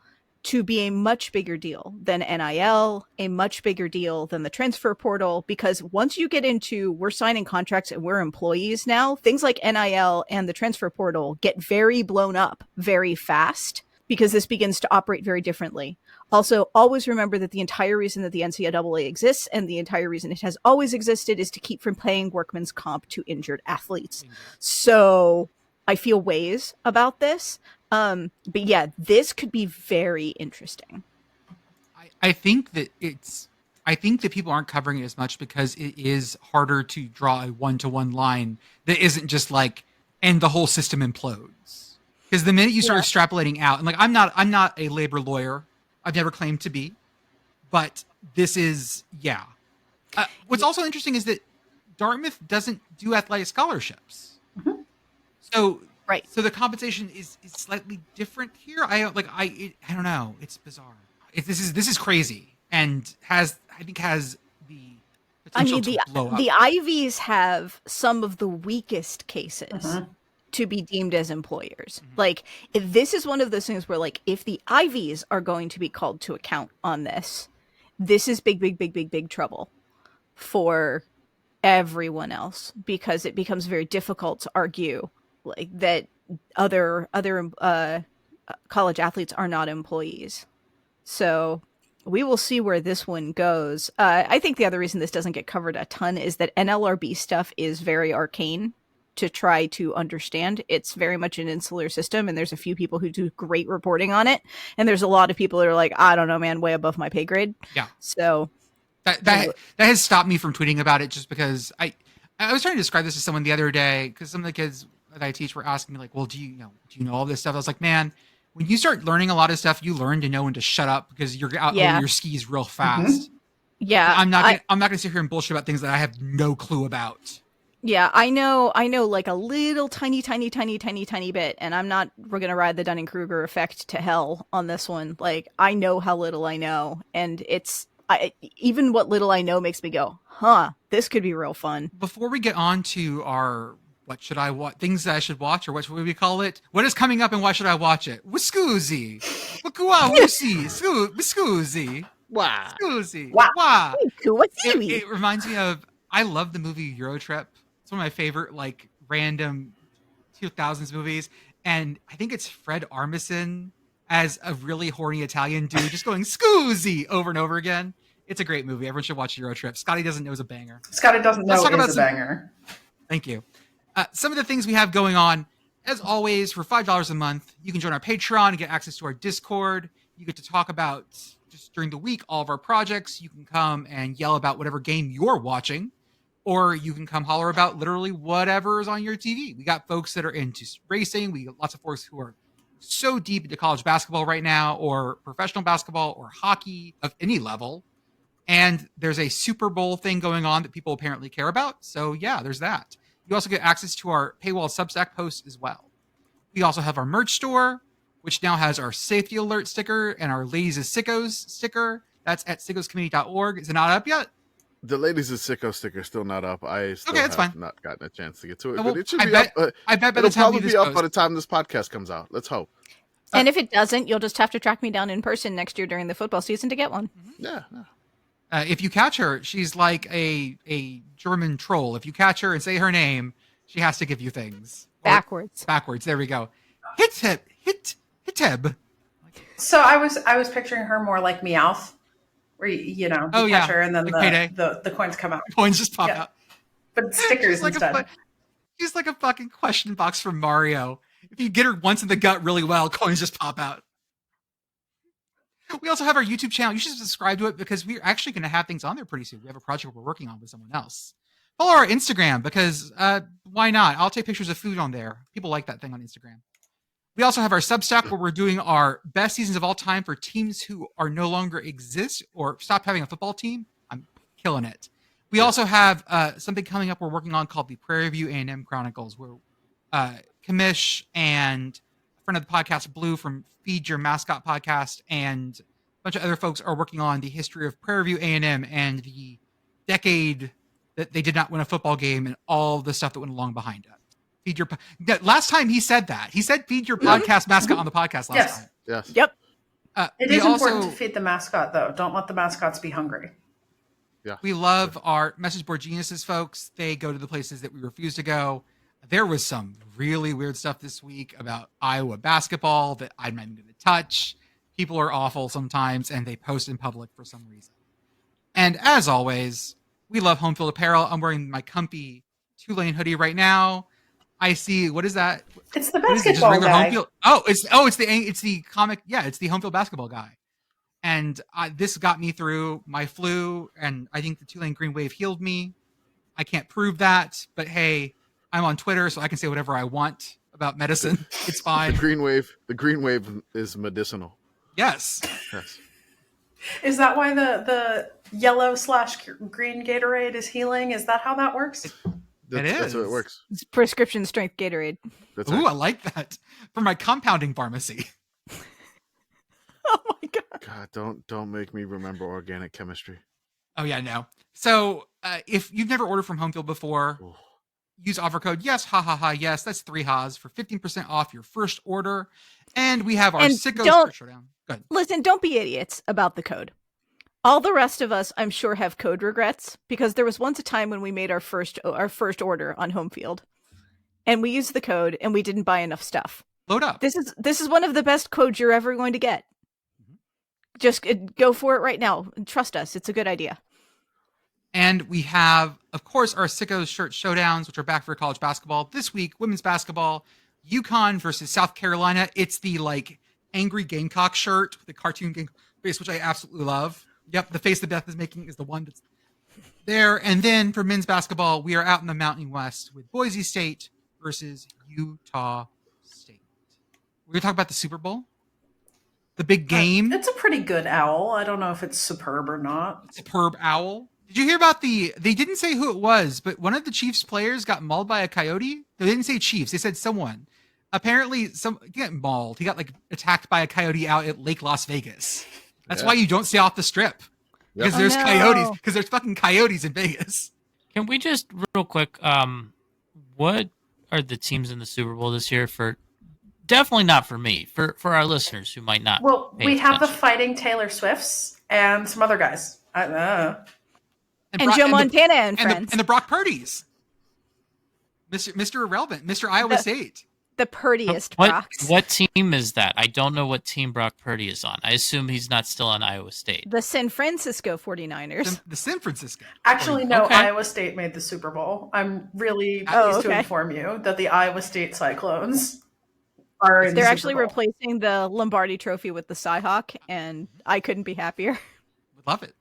to be a much bigger deal than NIL, a much bigger deal than the transfer portal, because once you get into we're signing contracts and we're employees now, things like NIL and the transfer portal get very blown up very fast, because this begins to operate very differently. Also, always remember that the entire reason that the NCAA exists and the entire reason it has always existed is to keep from paying workman's comp to injured athletes. So I feel ways about this. But yeah, this could be very interesting. I think that people aren't covering it as much because it is harder to draw a one-to-one line that isn't just and the whole system implodes. Because the minute you start extrapolating out, and I'm not a labor lawyer. I've never claimed to be, but this is, what's also interesting is that Dartmouth doesn't do athletic scholarships. Mm-hmm. So the compensation is slightly different here. I don't know. It's bizarre. This is crazy, and has the potential to blow up. The Ivies have some of the weakest cases to be deemed as employers. If this is one of those things where if the Ivies are going to be called to account on this is big trouble for everyone else, because it becomes very difficult to argue that other college athletes are not employees. So we will see where this one goes. I think the other reason this doesn't get covered a ton is that NLRB stuff is very arcane to try to understand. It's very much an insular system, and there's a few people who do great reporting on it, and there's a lot of people that are I don't know, man, way above my pay grade. Yeah. So that has stopped me from tweeting about it, just because I was trying to describe this to someone the other day, because some of the kids that I teach were asking me well, do you know all this stuff? I was like, man, when you start learning a lot of stuff, you learn to know when to shut up, because you're out over your skis real fast. Yeah, I'm not gonna sit here and bullshit about things that I have no clue about. Yeah, I know like a little tiny bit, and we're gonna ride the Dunning-Kruger effect to hell on this one. Like, I know how little I know, and even what little I know makes me go, huh, this could be real fun. Before we get on to our what should I watch, things that I should watch, or what should we call it? What is coming up and why should I watch it? Wiscoozy. Wiscoozy. Wow. Wiscoozy. Wow. Wow. WICUAWSIWI. It reminds me of, I love the movie Eurotrip. It's one of my favorite, like, random 2000s movies. And I think it's Fred Armisen as a really horny Italian dude just going scoozy over and over again. It's a great movie. Everyone should watch Eurotrip. Scotty doesn't know is a banger. Scotty doesn't know is a banger. Thank you. Some of the things we have going on, as always, for $5 a month, you can join our Patreon and get access to our Discord. You get to talk about, just during the week, all of our projects. You can come and yell about whatever game you're watching, or you can come holler about literally whatever is on your TV. We got folks that are into racing. We got lots of folks who are so deep into college basketball right now, or professional basketball, or hockey of any level. And there's a Super Bowl thing going on that people apparently care about. So yeah, there's that. You also get access to our paywall Substack posts as well. We also have our merch store, which now has our safety alert sticker and our Ladies is Sickos sticker. That's at sickoscommunity.org. Is it not up yet? The Ladies is Sicko sticker is still not up. I still Okay, that's have fine. not gotten a chance to get to it. Well, but it should I be bet- up. I bet by It'll the time we probably be up by post, the time this podcast comes out. Let's hope. And if it doesn't, you'll just have to track me down in person next year during the football season to get one. Yeah. if you catch her, she's like a German troll. If you catch her and say her name, she has to give you things. Backwards. Backwards. There we go. Hiteb. So I was picturing her more like Meowth, where you catch her and then like the coins come out. Coins just pop out. But stickers Like instead. she's like a fucking question box from Mario. If you get her once in the gut really well, coins just pop out. We also have our YouTube channel. You should subscribe to it because we're actually going to have things on there pretty soon. We have a project we're working on with someone else. Follow our Instagram because why not? I'll take pictures of food on there. People like that thing on Instagram. We also have our Substack where we're doing our best seasons of all time for teams who are no longer exist or stopped having a football team. I'm killing it. We also have something coming up we're working on called the Prairie View A&M Chronicles, where Commish and a friend of the podcast, Blue from Feed Your Mascot podcast, and a bunch of other folks are working on the history of Prairie View A&M and the decade that they did not win a football game and all the stuff that went along behind it. Feed your last time he said that. He said feed your podcast mascot on the podcast last time. Yes. Yep. It is important to feed the mascot, though. Don't let the mascots be hungry. Yeah. We love our message board geniuses, folks. They go to the places that we refuse to go. There was some really weird stuff this week about Iowa basketball that I'm not even going to touch. People are awful sometimes, and they post in public for some reason. And as always, we love home field apparel. I'm wearing my comfy Tulane hoodie right now. I see. What is that? It's the basketball guy. Home field? It's the comic. Yeah, it's the home field basketball guy. And this got me through my flu, and I think the Tulane Green Wave healed me. I can't prove that, but hey, I'm on Twitter, so I can say whatever I want about medicine. It's fine. The Green Wave is medicinal. Yes. Is that why the yellow/green Gatorade is healing? Is that how that works? That's how it works. It's prescription strength Gatorade. That's Ooh, right. I like that. For my compounding pharmacy. Oh my god. God, don't make me remember organic chemistry. Oh yeah, no. So if you've never ordered from Homefield before, use offer code yes, yes. That's 3 ha's for 15% off your first order. And we have our Sicko showdown. Good. Listen, don't be idiots about the code. All the rest of us, I'm sure, have code regrets because there was once a time when we made our first order on Homefield, and we used the code and we didn't buy enough stuff. Load up. This is one of the best codes you're ever going to get. Just go for it right now. Trust us. It's a good idea. And we have, of course, our Sickos shirt showdowns, which are back for college basketball. This week, women's basketball, UConn versus South Carolina. It's the angry Gamecock shirt with the cartoon Gamecock face, which I absolutely love. Yep, the face that Beth is making is the one that's there. And then for men's basketball, we are out in the Mountain West with Boise State versus Utah State. We're going to talk about the Super Bowl. The big game. It's a pretty good owl. I don't know if it's superb or not. Superb owl. Did you hear about they didn't say who it was, but one of the Chiefs players got mauled by a coyote? They didn't say Chiefs. They said someone. Apparently, he got mauled. He got attacked by a coyote out at Lake Las Vegas. That's why you don't stay off the strip. Because there's coyotes. Because there's fucking coyotes in Vegas. Can we just real quick? What are the teams in the Super Bowl this year? For definitely not for me. For our listeners who might not. Well, we have the Fighting Taylor Swifts and some other guys. And Joe Montana and friends. And the Brock Purdy's. Mr. Irrelevant. Mr. Iowa State. The purdiest Brocks. What team is that? I don't know what team Brock Purdy is on. I assume he's not still on Iowa State. The San Francisco 49ers. The San Francisco. Actually, no, Iowa State made the Super Bowl. I'm really pleased to inform you that the Iowa State Cyclones are in the Super Bowl. They're actually replacing the Lombardi Trophy with the Cyhawk, and I couldn't be happier. Love it.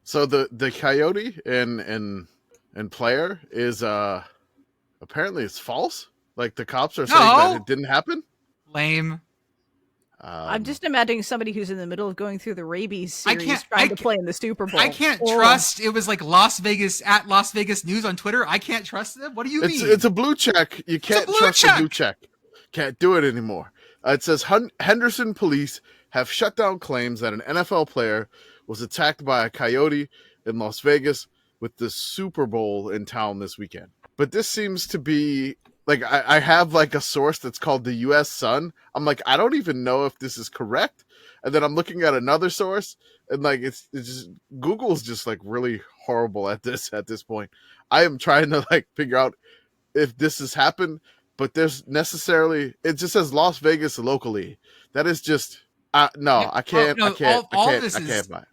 So the coyote and player is apparently it's false. Like the cops are saying that it didn't happen? Lame. I'm just imagining somebody who's in the middle of going through the rabies series trying to play in the Super Bowl. I can't trust. It was like Las Vegas News on Twitter. I can't trust them. What do you mean? It's a blue check. You can't trust a blue check. Can't do it anymore. It says Henderson police have shut down claims that an NFL player was attacked by a coyote in Las Vegas with the Super Bowl in town this weekend. But this seems to be... Like, I have, a source that's called the U.S. Sun. I'm like, I don't even know if this is correct. And then I'm looking at another source, and, it's just... Google's just, really horrible at this point. I am trying to, figure out if this has happened, but there's necessarily... It just says Las Vegas locally. That is just... no, I can't. I can't buy it.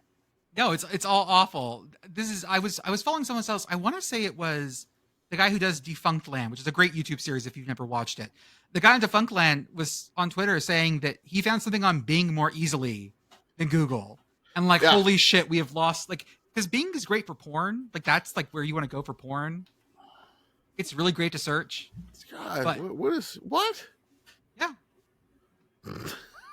No, it's all awful. This is... I was following someone else. I want to say it was... the guy who does Defunct Land, which is a great YouTube series if you've never watched it. The guy on Defunct Land was on Twitter saying that he found something on Bing more easily than Google. And holy shit, we have lost, because Bing is great for porn. That's where you want to go for porn. It's really great to search. God, but, what? Yeah.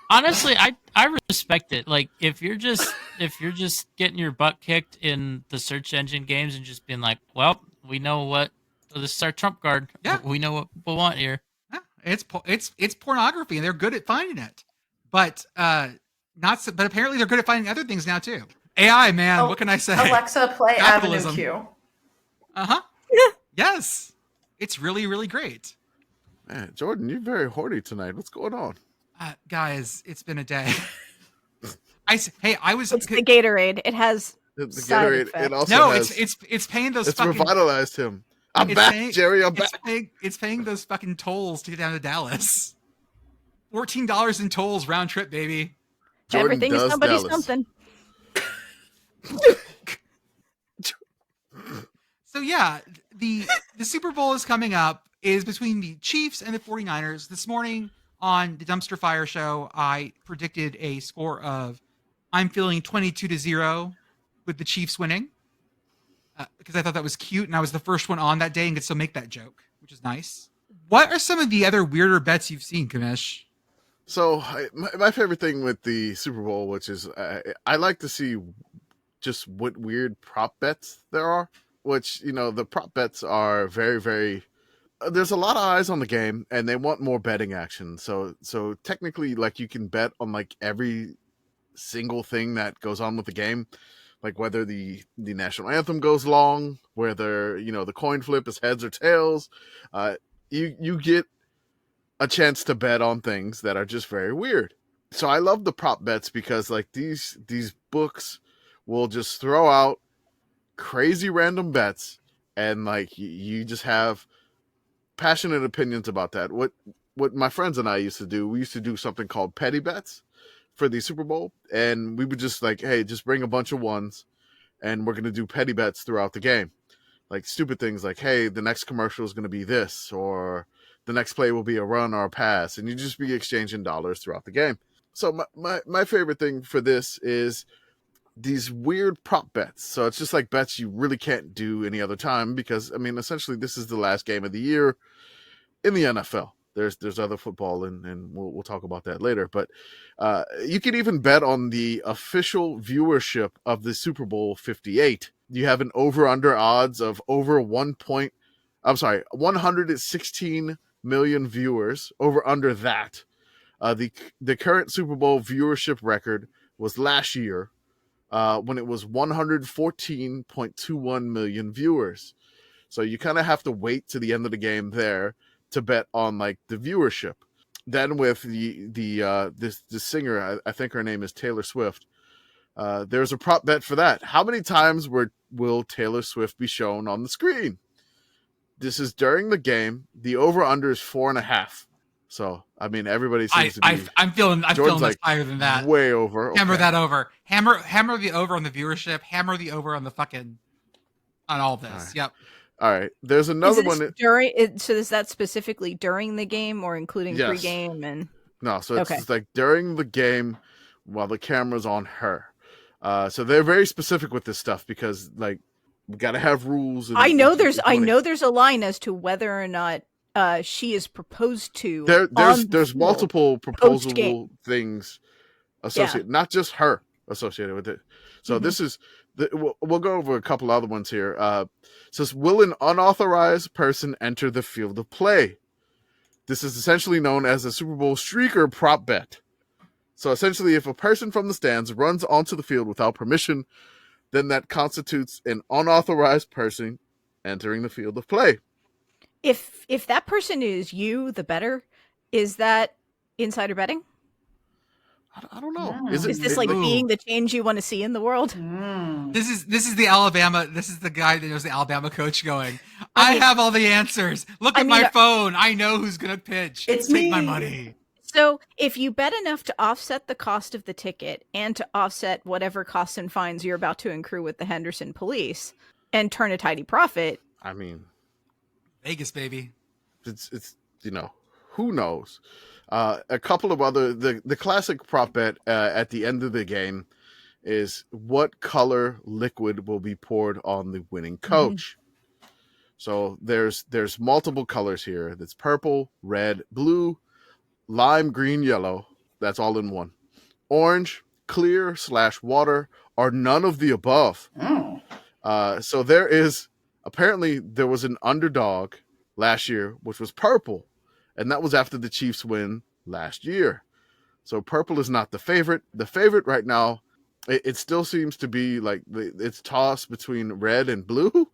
Honestly, I respect it. If you're just getting your butt kicked in the search engine games and just being like, well, we know what. This is our trump card. Yeah. We know what people want here. Yeah. It's pornography, and they're good at finding it. But but apparently they're good at finding other things now too. AI, man, what can I say? Alexa, play Capitalism. Avenue Q. Uh-huh. Yes. It's really, really great. Man, Jordan, you're very horny tonight. What's going on? Guys, it's been a day. It's the Gatorade. It has the Gatorade. It also it's paying those. It's revitalized him. I'm back, Jerry. I'm back. It's paying those fucking tolls to get down to Dallas. $14 in tolls round trip, baby. Jordan Everything is somebody's something. So yeah, the Super Bowl is coming up. Is between the Chiefs and the 49ers. This morning on the Dumpster Fire show, I predicted a score of I'm feeling 22-0 with the Chiefs winning. Because I thought that was cute, and I was the first one on that day and could still make that joke, which is nice. What are some of the other weirder bets you've seen, Commish? So my favorite thing with the Super Bowl, which is I like to see just what weird prop bets there are, which, the prop bets are very, very... there's a lot of eyes on the game, and they want more betting action. So technically, you can bet on, every single thing that goes on with the game. Whether the national anthem goes long, whether, the coin flip is heads or tails, you get a chance to bet on things that are just very weird. So I love the prop bets because these books will just throw out crazy random bets, and you just have passionate opinions about that. What my friends and I used to do, we used to do something called petty bets for the Super Bowl, and we would just hey, just bring a bunch of ones, and we're going to do petty bets throughout the game. Stupid things hey, the next commercial is going to be this, or the next play will be a run or a pass, and you just be exchanging dollars throughout the game. So my favorite thing for this is these weird prop bets. So it's just bets you really can't do any other time because, essentially this is the last game of the year in the NFL. There's other football, and we'll talk about that later. But you can even bet on the official viewership of the Super Bowl 58. You have an over-under odds of over 116 million viewers. Over under that. The current Super Bowl viewership record was last year when it was 114.21 million viewers. So you kind of have to wait to the end of the game there to bet on like the viewership. Then with this singer, I think her name is Taylor Swift. There's a prop bet for that. How many times will Taylor Swift be shown on the screen? This is during the game. The over under is 4.5. So I mean, everybody seems to be. I'm feeling like higher than that. Way over. Hammer that over. Hammer the over on the viewership. Hammer the over on the fucking on all this. All right. Yep. All right. There's another one. So is that specifically during the game or including pregame and? No, so it's like during the game while the camera's on her. So they're very specific with this stuff because like we got to have rules. I know there's a line as to whether or not she is proposed to. There's multiple proposable things associated, not just her associated with it. So this is we'll go over a couple other ones here. It says, will an unauthorized person enter the field of play? This is essentially known as a Super Bowl streaker prop bet. So essentially, if a person from the stands runs onto the field without permission, then that constitutes an unauthorized person entering the field of play. If that person is you, the bettor, is that insider betting? I don't know. Is this like being the change you want to see in the world? This is the Alabama. This is the guy that knows the Alabama coach going, I have all the answers. Look at my phone. I know who's going to pitch. It's Take me. my money. So if you bet enough to offset the cost of the ticket and to offset whatever costs and fines you're about to incur with the Henderson police and turn a tidy profit. I mean, Vegas, baby. It's who knows? A couple of other the classic prop bet at the end of the game is what color liquid will be poured on the winning coach. So there's multiple colors here. That's purple, red, blue, lime, green, yellow. That's all in one. Orange, clear / water, or none of the above. So apparently there was an underdog last year, which was purple. And that was after the Chiefs win last year. So purple is not the favorite. The favorite right now, it still seems to be like it's tossed between red and blue.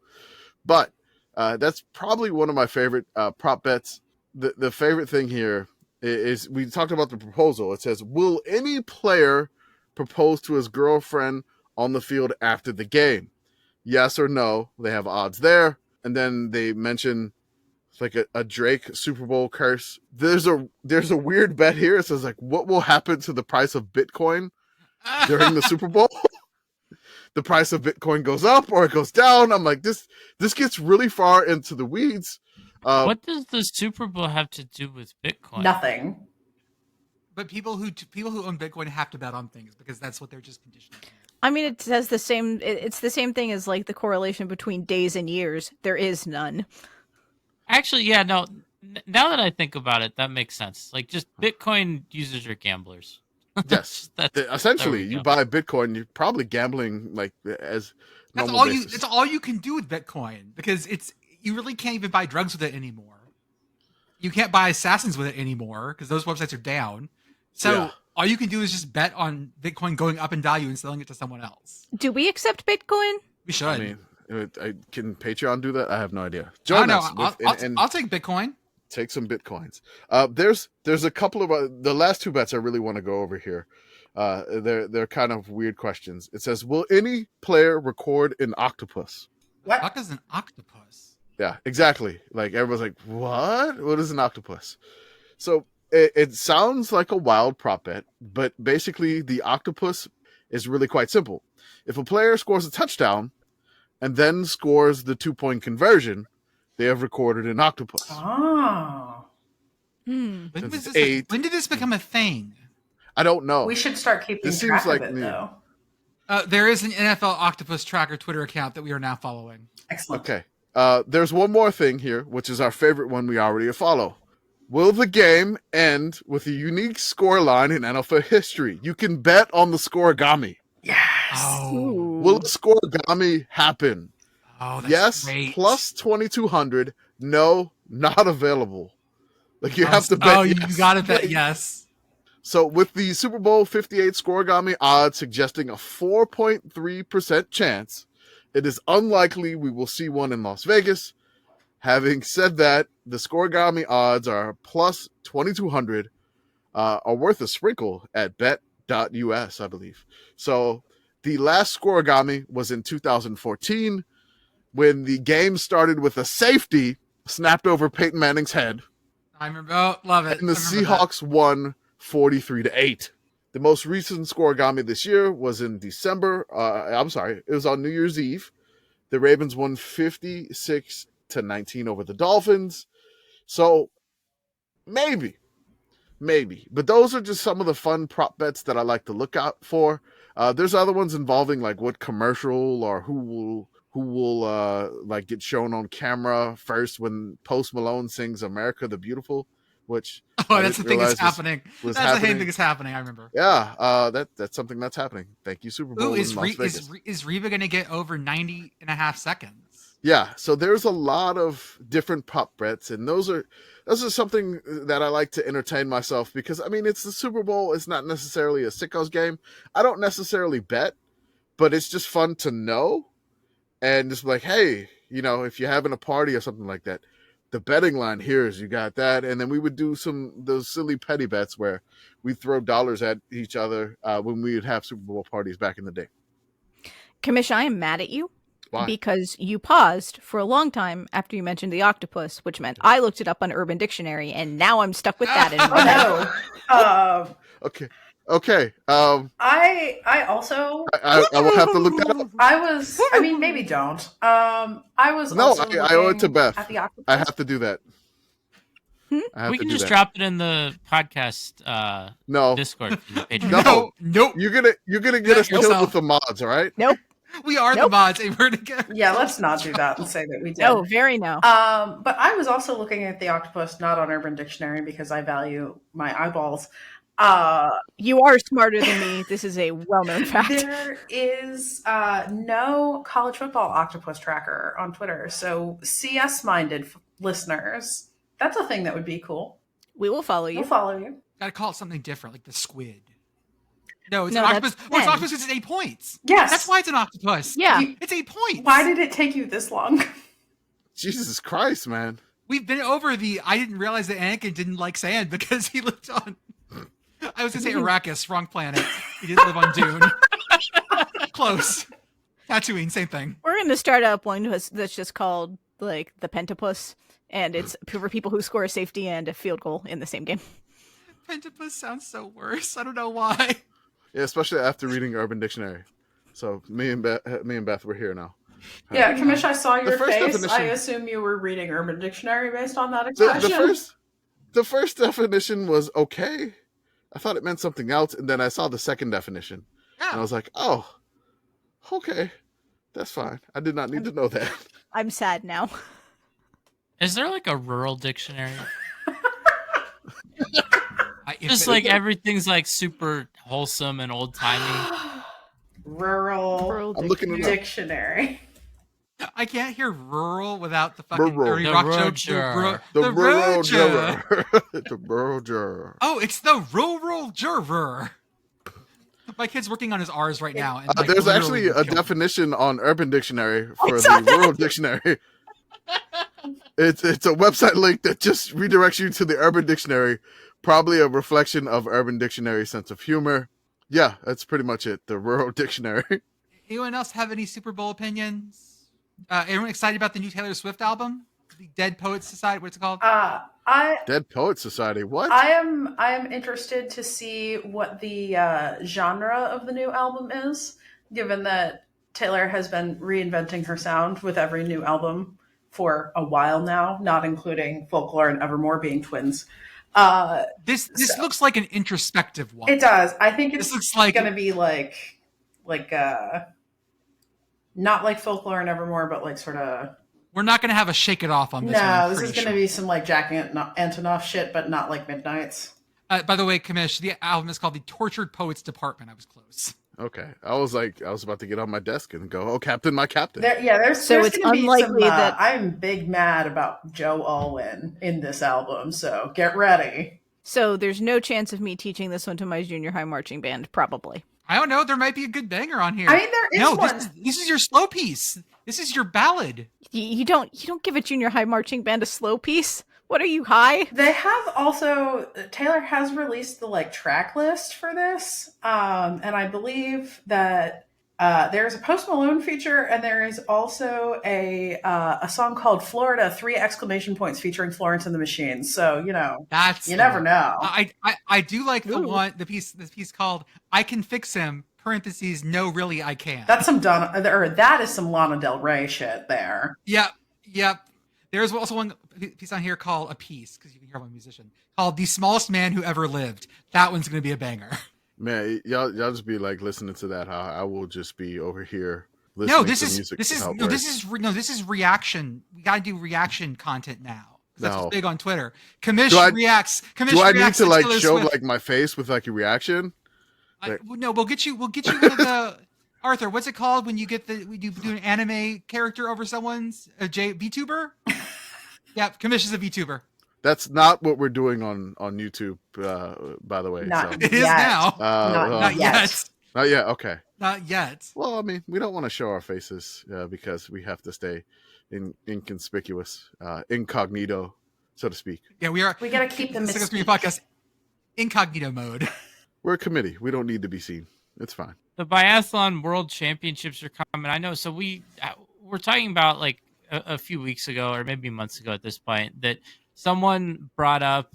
But that's probably one of my favorite prop bets. The favorite thing here is we talked about the proposal. It says, will any player propose to his girlfriend on the field after the game? Yes or no. They have odds there. And then they mention like a Drake Super Bowl curse. There's a weird bet here. It says like, what will happen to the price of Bitcoin during the Super Bowl? The price of Bitcoin goes up or it goes down. I'm like, this gets really far into the weeds. What does the Super Bowl have to do with Bitcoin? Nothing. But people who own Bitcoin have to bet on things because that's what they're just conditioned to. I mean, it says the same. It's the same thing as like the correlation between days and years. There is none. Actually, yeah, no. Now that I think about it, that makes sense. Like, just Bitcoin users are gamblers. Yes, essentially, you buy Bitcoin, you're probably gambling like as that's normal all basis. That's all you can do with Bitcoin because you really can't even buy drugs with it anymore. You can't buy assassins with it anymore because those websites are down. So all you can do is just bet on Bitcoin going up in value and selling it to someone else. Do we accept Bitcoin? We should. I mean, can Patreon do that? I have no idea. Join us. I'll take Bitcoin. Take some Bitcoins. There's a couple of the last two bets I really want to go over here. They're kind of weird questions. It says, will any player record an octopus? What? What is an octopus? Yeah, exactly. Like everyone's like, what? What is an octopus? So it sounds like a wild prop bet, but basically the octopus is really quite simple. If a player scores a touchdown and then scores the 2-point conversion, they have recorded an octopus. Oh. When did this become a thing? I don't know. We should start keeping This track seems like of it, new. though. There is an NFL Octopus Tracker Twitter account that we are now following. Excellent. Okay. There's one more thing here, which is our favorite one we already follow. Will the game end with a unique scoreline in NFL history? You can bet on the scoregami. Yes. Oh, Will the scoregami happen? oh, that's Yes, great. plus 2,200. No, not available. Like you have to bet. Oh, you yes. got to bet yes. So with the Super Bowl 58 scoregami odds suggesting a 4.3% chance, it is unlikely we will see one in Las Vegas. Having said that, the scoregami odds are plus 2,200, are worth a sprinkle at bet.us, I believe. So the last scoregami was in 2014 when the game started with a safety snapped over Peyton Manning's head. I remember. Oh, love it. And the Seahawks won 43-8. The most recent scoregami this year was in December. It was on New Year's Eve. The Ravens won 56-19 over the Dolphins. So maybe. But those are just some of the fun prop bets that I like to look out for. There's other ones involving like what commercial or who will like get shown on camera first when Post Malone sings "America the Beautiful," which that's the thing that's happening. That's the thing that's happening. I remember. Yeah, that's something that's happening. Thank you, Super Bowl. Ooh, is Las Vegas. Reba going to get over 90 and a half seconds? Yeah, so there's a lot of different prop bets, and those are something that I like to entertain myself because I mean it's the Super Bowl. It's not necessarily a sickos game. I don't necessarily bet, but it's just fun to know. And just like, hey, if you're having a party or something like that, the betting line here is you got that. And then we would do those silly petty bets where we throw dollars at each other when we would have Super Bowl parties back in the day. Commish, I am mad at you. Why? Because you paused for a long time after you mentioned the octopus, which meant I looked it up on Urban Dictionary, and now I'm stuck with that in my head. Oh no. Okay. I also I will have to look that up. I mean, maybe don't. I was No, also I owe it to looking Beth. at the octopus. I have to do that. We can just drop it in the podcast no Discord for the Patreon. No. Nope. You're gonna get us killed with the mods, all right? Nope. We are the mods, and we're together. Yeah, let's not do that and say that we did. No, very no. But I was also looking at the octopus, not on Urban Dictionary, because I value my eyeballs. You are smarter than me. This is a well-known fact. There is no college football octopus tracker on Twitter. So CS-minded listeners, that's a thing that would be cool. We will follow you. We'll follow you. Gotta call it something different, like the squid. No, it's No, an octopus. that's Well, it's 10. octopus because it's 8 points. Yes. That's why it's an octopus. Yeah. It's 8 points. Why did it take you this long? Jesus Christ, man. We've been over I didn't realize that Anakin didn't like sand because he lived on... I was going to say Arrakis, wrong planet. He didn't live on Dune. Close. Tatooine, same thing. We're going to start up one that's just called, like, the Pentapus, and it's for people who score a safety and a field goal in the same game. Pentapus sounds so worse. I don't know why. Yeah, especially after reading Urban Dictionary. So me and Beth were here now. Yeah, Commish, I saw your face. Definition... I assume you were reading Urban Dictionary based on that expression. The first definition was okay. I thought it meant something else, and then I saw the second definition. Yeah. And I was like, oh, okay. That's fine. I did not need to know that. I'm sad now. Is there like a rural dictionary? Just like everything's like super wholesome and old timey. Rural I'm looking it up. Dictionary. I can't hear rural without the fucking Rural. 30 The Rock Roger. joke. The rural Roger. juror. The rural juror. Oh, it's the rural juror. My kid's working on his R's right now. And like, There's literally actually a killed me. definition on Urban Dictionary for the rural dictionary. It's a website link that just redirects you to the Urban Dictionary. Probably a reflection of Urban Dictionary's sense of humor. Yeah, that's pretty much it. The rural dictionary. Anyone else have any Super Bowl opinions? Everyone excited about the new Taylor Swift album? The Dead Poets Society, what's it called? Dead Poet Society. What? I am interested to see what the genre of the new album is, given that Taylor has been reinventing her sound with every new album for a while now, not including Folklore and Evermore being twins. This looks like an introspective one. It does. I think it's looks like going to be like not like Folklore and Evermore, but like sort of We're not going to have a shake it off on this one. No, this is going to be some like Jack Antonoff shit, but not like Midnight's. By the way, Commish, the album is called The Tortured Poets Department. I was close. Okay. I was about to get on my desk and go, "Oh, Captain, my Captain." There's it's gonna be unlikely some, that I'm big mad about Joe Alwyn in this album, so get ready. So there's no chance of me teaching this one to my junior high marching band, probably. I don't know. There might be a good banger on here. I mean, there is one. This is your slow piece. This is your ballad. You don't give a junior high marching band a slow piece. What are you, high? They have also, Taylor has released the like track list for this, and I believe that there's a Post Malone feature, and there is also a song called Florida, 3 exclamation points featuring Florence and the Machine. So you never know. I do like the piece called "I Can Fix Him." Parentheses, no, really, I can't. That's that is some Lana Del Rey shit there. Yep. There's also one piece on here called "A Piece," because you can hear I'm a musician, called "The Smallest Man Who Ever Lived." That one's going to be a banger. Man, y'all just be like listening to that. How I will just be over here listening to music. This is reaction. We got to do reaction content now. That's what's big on Twitter. Commish reacts. Do I need to like show like my face with like a reaction? No, we'll get you one of the Arthur. What's it called when you do an anime character over someone's VTuber? Yeah, Commish is a VTuber. That's not what we're doing on YouTube, by the way. It is now. Not yet. Not yet. Okay. Not yet. Well, I mean, we don't want to show our faces because we have to stay inconspicuous, incognito, so to speak. Yeah, we are. We got to keep the mystique. Podcast incognito mode. We're a committee. We don't need to be seen. It's fine. The Biathlon World Championships are coming. I know. So we're talking about like a few weeks ago, or maybe months ago at this point, that someone brought up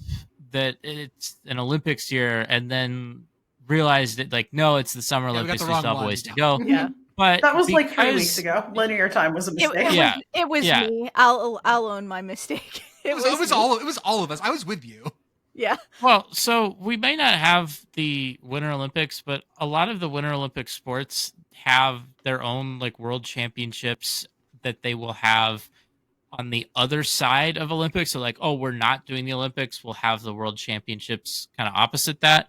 that it's an Olympics year, and then realized that like, no, it's the Summer Olympics. We still have a ways to go. Yeah. But that was like 3 weeks ago. Linear time was a mistake. It was me. I'll own my mistake. It was all of us. I was with you. Yeah. Well, so we may not have the Winter Olympics, but a lot of the Winter Olympic sports have their own like world championships that they will have on the other side of Olympics. So like, oh, we're not doing the Olympics, we'll have the world championships kind of opposite that.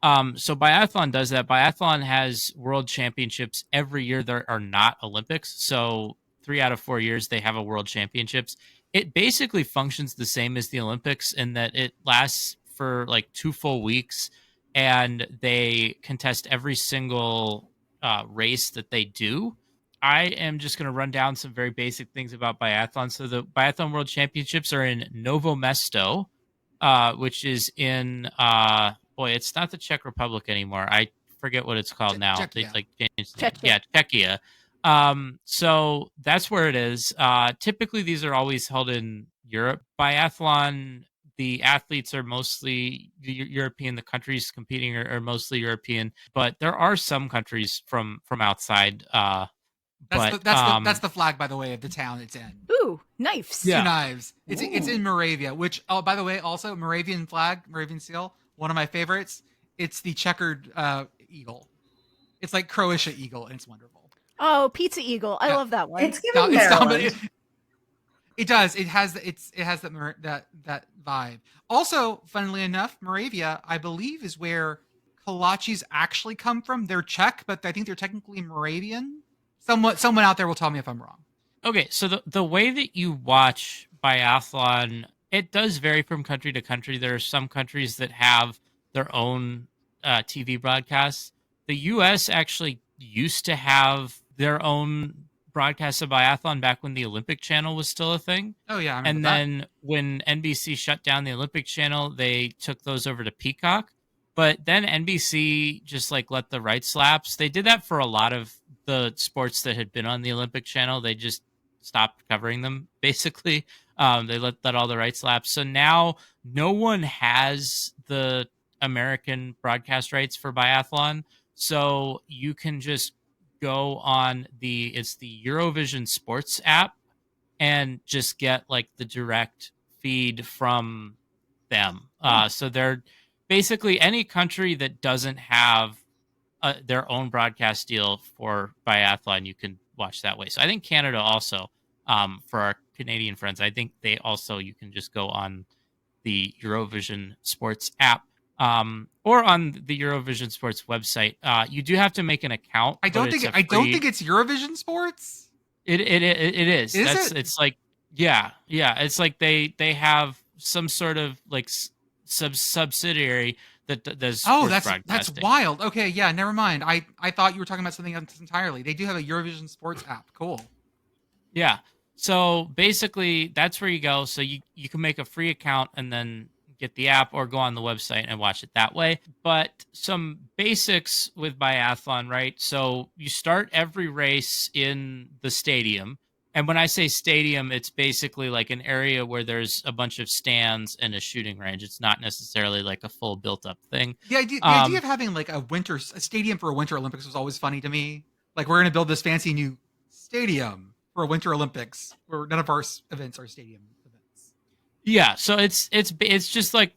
So biathlon does that. Biathlon has world championships every year. There are not Olympics. So 3 out of 4 years they have a world championships. It basically functions the same as the Olympics in that it lasts for like 2 full weeks, and they contest every single race that they do. I am just going to run down some very basic things about biathlon. So the Biathlon World Championships are in Novo Mesto, which is in it's not the Czech Republic anymore. I forget what it's called now. Czechia. They like changed Czechia. So that's where it is. Typically, these are always held in Europe. Biathlon, the athletes are mostly European. The countries competing are mostly European, but there are some countries from outside. That's the flag, by the way, of the town it's in. Ooh, knives. Yeah. 2 knives. It's in Moravia, which, oh, by the way, also Moravian flag, Moravian seal, one of my favorites. It's the checkered eagle. It's like Croatia eagle, and it's wonderful. Oh, Pizza Eagle. I love that one. It's giving Maryland. It does. It has that vibe. Also, funnily enough, Moravia, I believe, is where kolaches actually come from. They're Czech, but I think they're technically Moravian. Someone out there will tell me if I'm wrong. Okay, so the way that you watch biathlon, it does vary from country to country. There are some countries that have their own TV broadcasts. The U.S. actually used to have their own broadcast of biathlon back when the Olympic Channel was still a thing. Oh, yeah. And then when NBC shut down the Olympic Channel, they took those over to Peacock. But then NBC just like let the rights lapse. They did that for a lot of the sports that had been on the Olympic Channel. They just stopped covering them, basically. They let all the rights lapse. So now no one has the American broadcast rights for biathlon. So you can just go on the Eurovision Sports app and just get like the direct feed from them. So they're basically any country that doesn't have their own broadcast deal for biathlon, you can watch that way. So I think Canada also, for our Canadian friends, I think they also, you can just go on the Eurovision Sports app, or on the Eurovision Sports website. You do have to make an account. I don't think it's Eurovision Sports. It is. Is it? It's like, yeah. It's like they have some sort of like subsidiary that does. Oh, that's wild. Okay, yeah, never mind. I thought you were talking about something else entirely. They do have a Eurovision Sports app. Cool. Yeah. So basically, that's where you go. So you can make a free account and then get the app, or go on the website and watch it that way. But some basics with biathlon, right? So you start every race in the stadium. And when I say stadium, it's basically like an area where there's a bunch of stands and a shooting range. It's not necessarily like a full built-up thing. The idea of having like a stadium for a Winter Olympics was always funny to me. Like, we're going to build this fancy new stadium for a Winter Olympics, where none of our events are stadium events. Yeah, so it's just like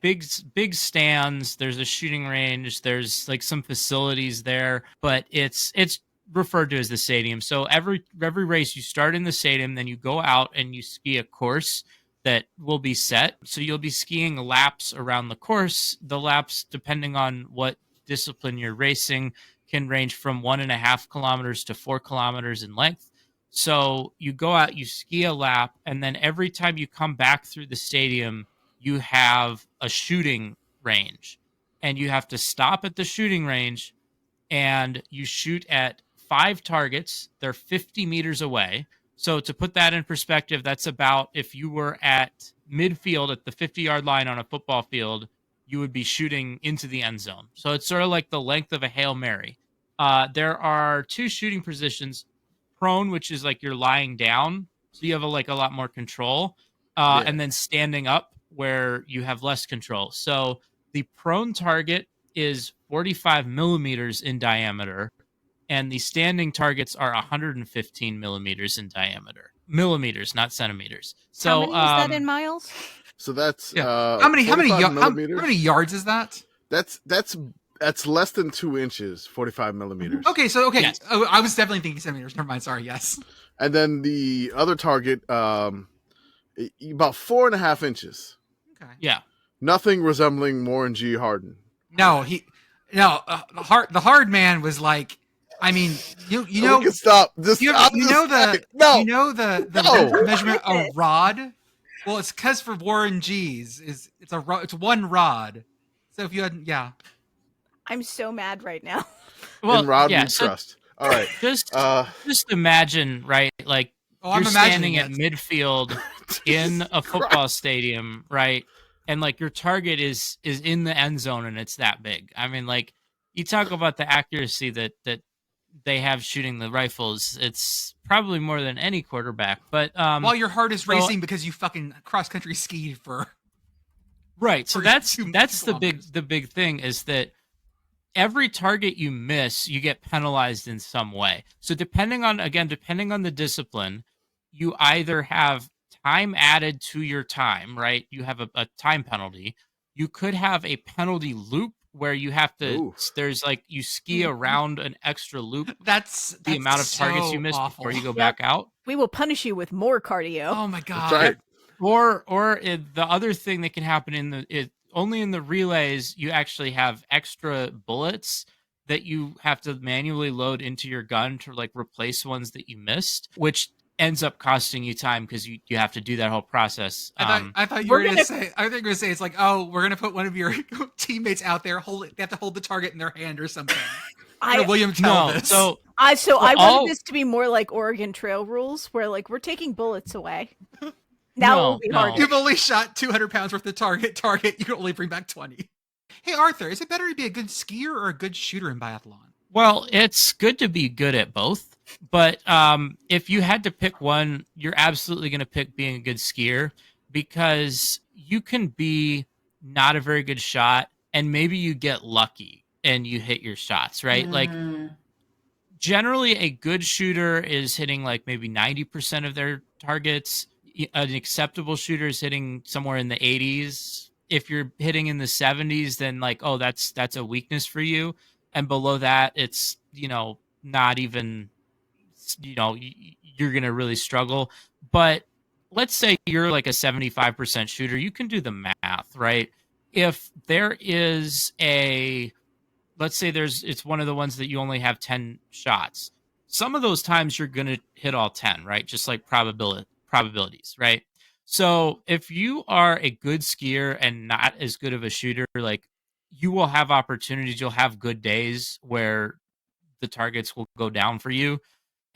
big stands. There's a shooting range. There's like some facilities there, but it's referred to as the stadium. So every race, you start in the stadium, then you go out and you ski a course that will be set. So you'll be skiing laps around the course. The laps, depending on what discipline you're racing, can range from 1.5 kilometers to 4 kilometers in length. So you go out, you ski a lap, and then every time you come back through the stadium, you have a shooting range, and you have to stop at the shooting range, and you shoot at 5 targets. They're 50 meters away. So to put that in perspective, that's about, if you were at midfield at the 50-yard line on a football field, you would be shooting into the end zone. So it's sort of like the length of a Hail Mary. There are 2 shooting positions: prone, which is like you're lying down, so you have a lot more control, and then standing up, where you have less control. So the prone target is 45 millimeters in diameter, and the standing targets are 115 millimeters in diameter. Millimeters, not centimeters. So how many is that in miles? So that's how many yards is that? That's less than 2 inches, 45 millimeters. Okay. Yes. Oh, I was definitely thinking centimeters. Never mind. Sorry. Yes. And then the other target, about 4.5 inches. Okay. Yeah. Nothing resembling Warren G. Hardin. No, the hard man was like, I mean, you know, we can stop. Just you know the measurement of rod. Well, it's because for Warren G's it's 1 rod. So if you had, yeah. I'm so mad right now. Well, in rod yeah, we trust. All right. Just imagine, right? Like, you're standing at midfield in a football stadium, right? And like your target is in the end zone, and it's that big. I mean, like, you talk about the accuracy that they have shooting the rifles. It's probably more than any quarterback. But while your heart is racing because you fucking cross country skied for right. So that's kilometers. the big thing is that every target you miss, you get penalized in some way. So depending on the discipline, you either have time added to your time, right? You have a time penalty. You could have a penalty loop where you have to, there's like, you ski around an extra loop. That's the amount of targets you missed before you go back out. We will punish you with more cardio. Oh my God. That's right. Or the other thing that can happen only in the relays, you actually have extra bullets that you have to manually load into your gun to like replace ones that you missed, which ends up costing you time because you have to do that whole process. I thought you were going to say it's like, oh, we're going to put one of your teammates out there, they have to hold the target in their hand or something. William Tell this. I wanted this to be more like Oregon Trail rules, where like we're taking bullets away. Now it will be hard. You've only shot 200 pounds worth of target. You can only bring back 20. Hey, Arthur, is it better to be a good skier or a good shooter in biathlon? Well, it's good to be good at both. But if you had to pick one, you're absolutely going to pick being a good skier, because you can be not a very good shot and maybe you get lucky and you hit your shots, right? Like, generally a good shooter is hitting like maybe 90% of their targets. An acceptable shooter is hitting somewhere in the 80s. If you're hitting in the 70s, then like, oh, that's a weakness for you. And below that, it's, not even you're going to really struggle. But let's say you're like a 75% shooter. You can do the math, right? If there is let's say it's one of the ones that you only have 10 shots. Some of those times you're going to hit all 10, right? Just like probabilities, right? So if you are a good skier and not as good of a shooter, like you will have opportunities. You'll have good days where the targets will go down for you.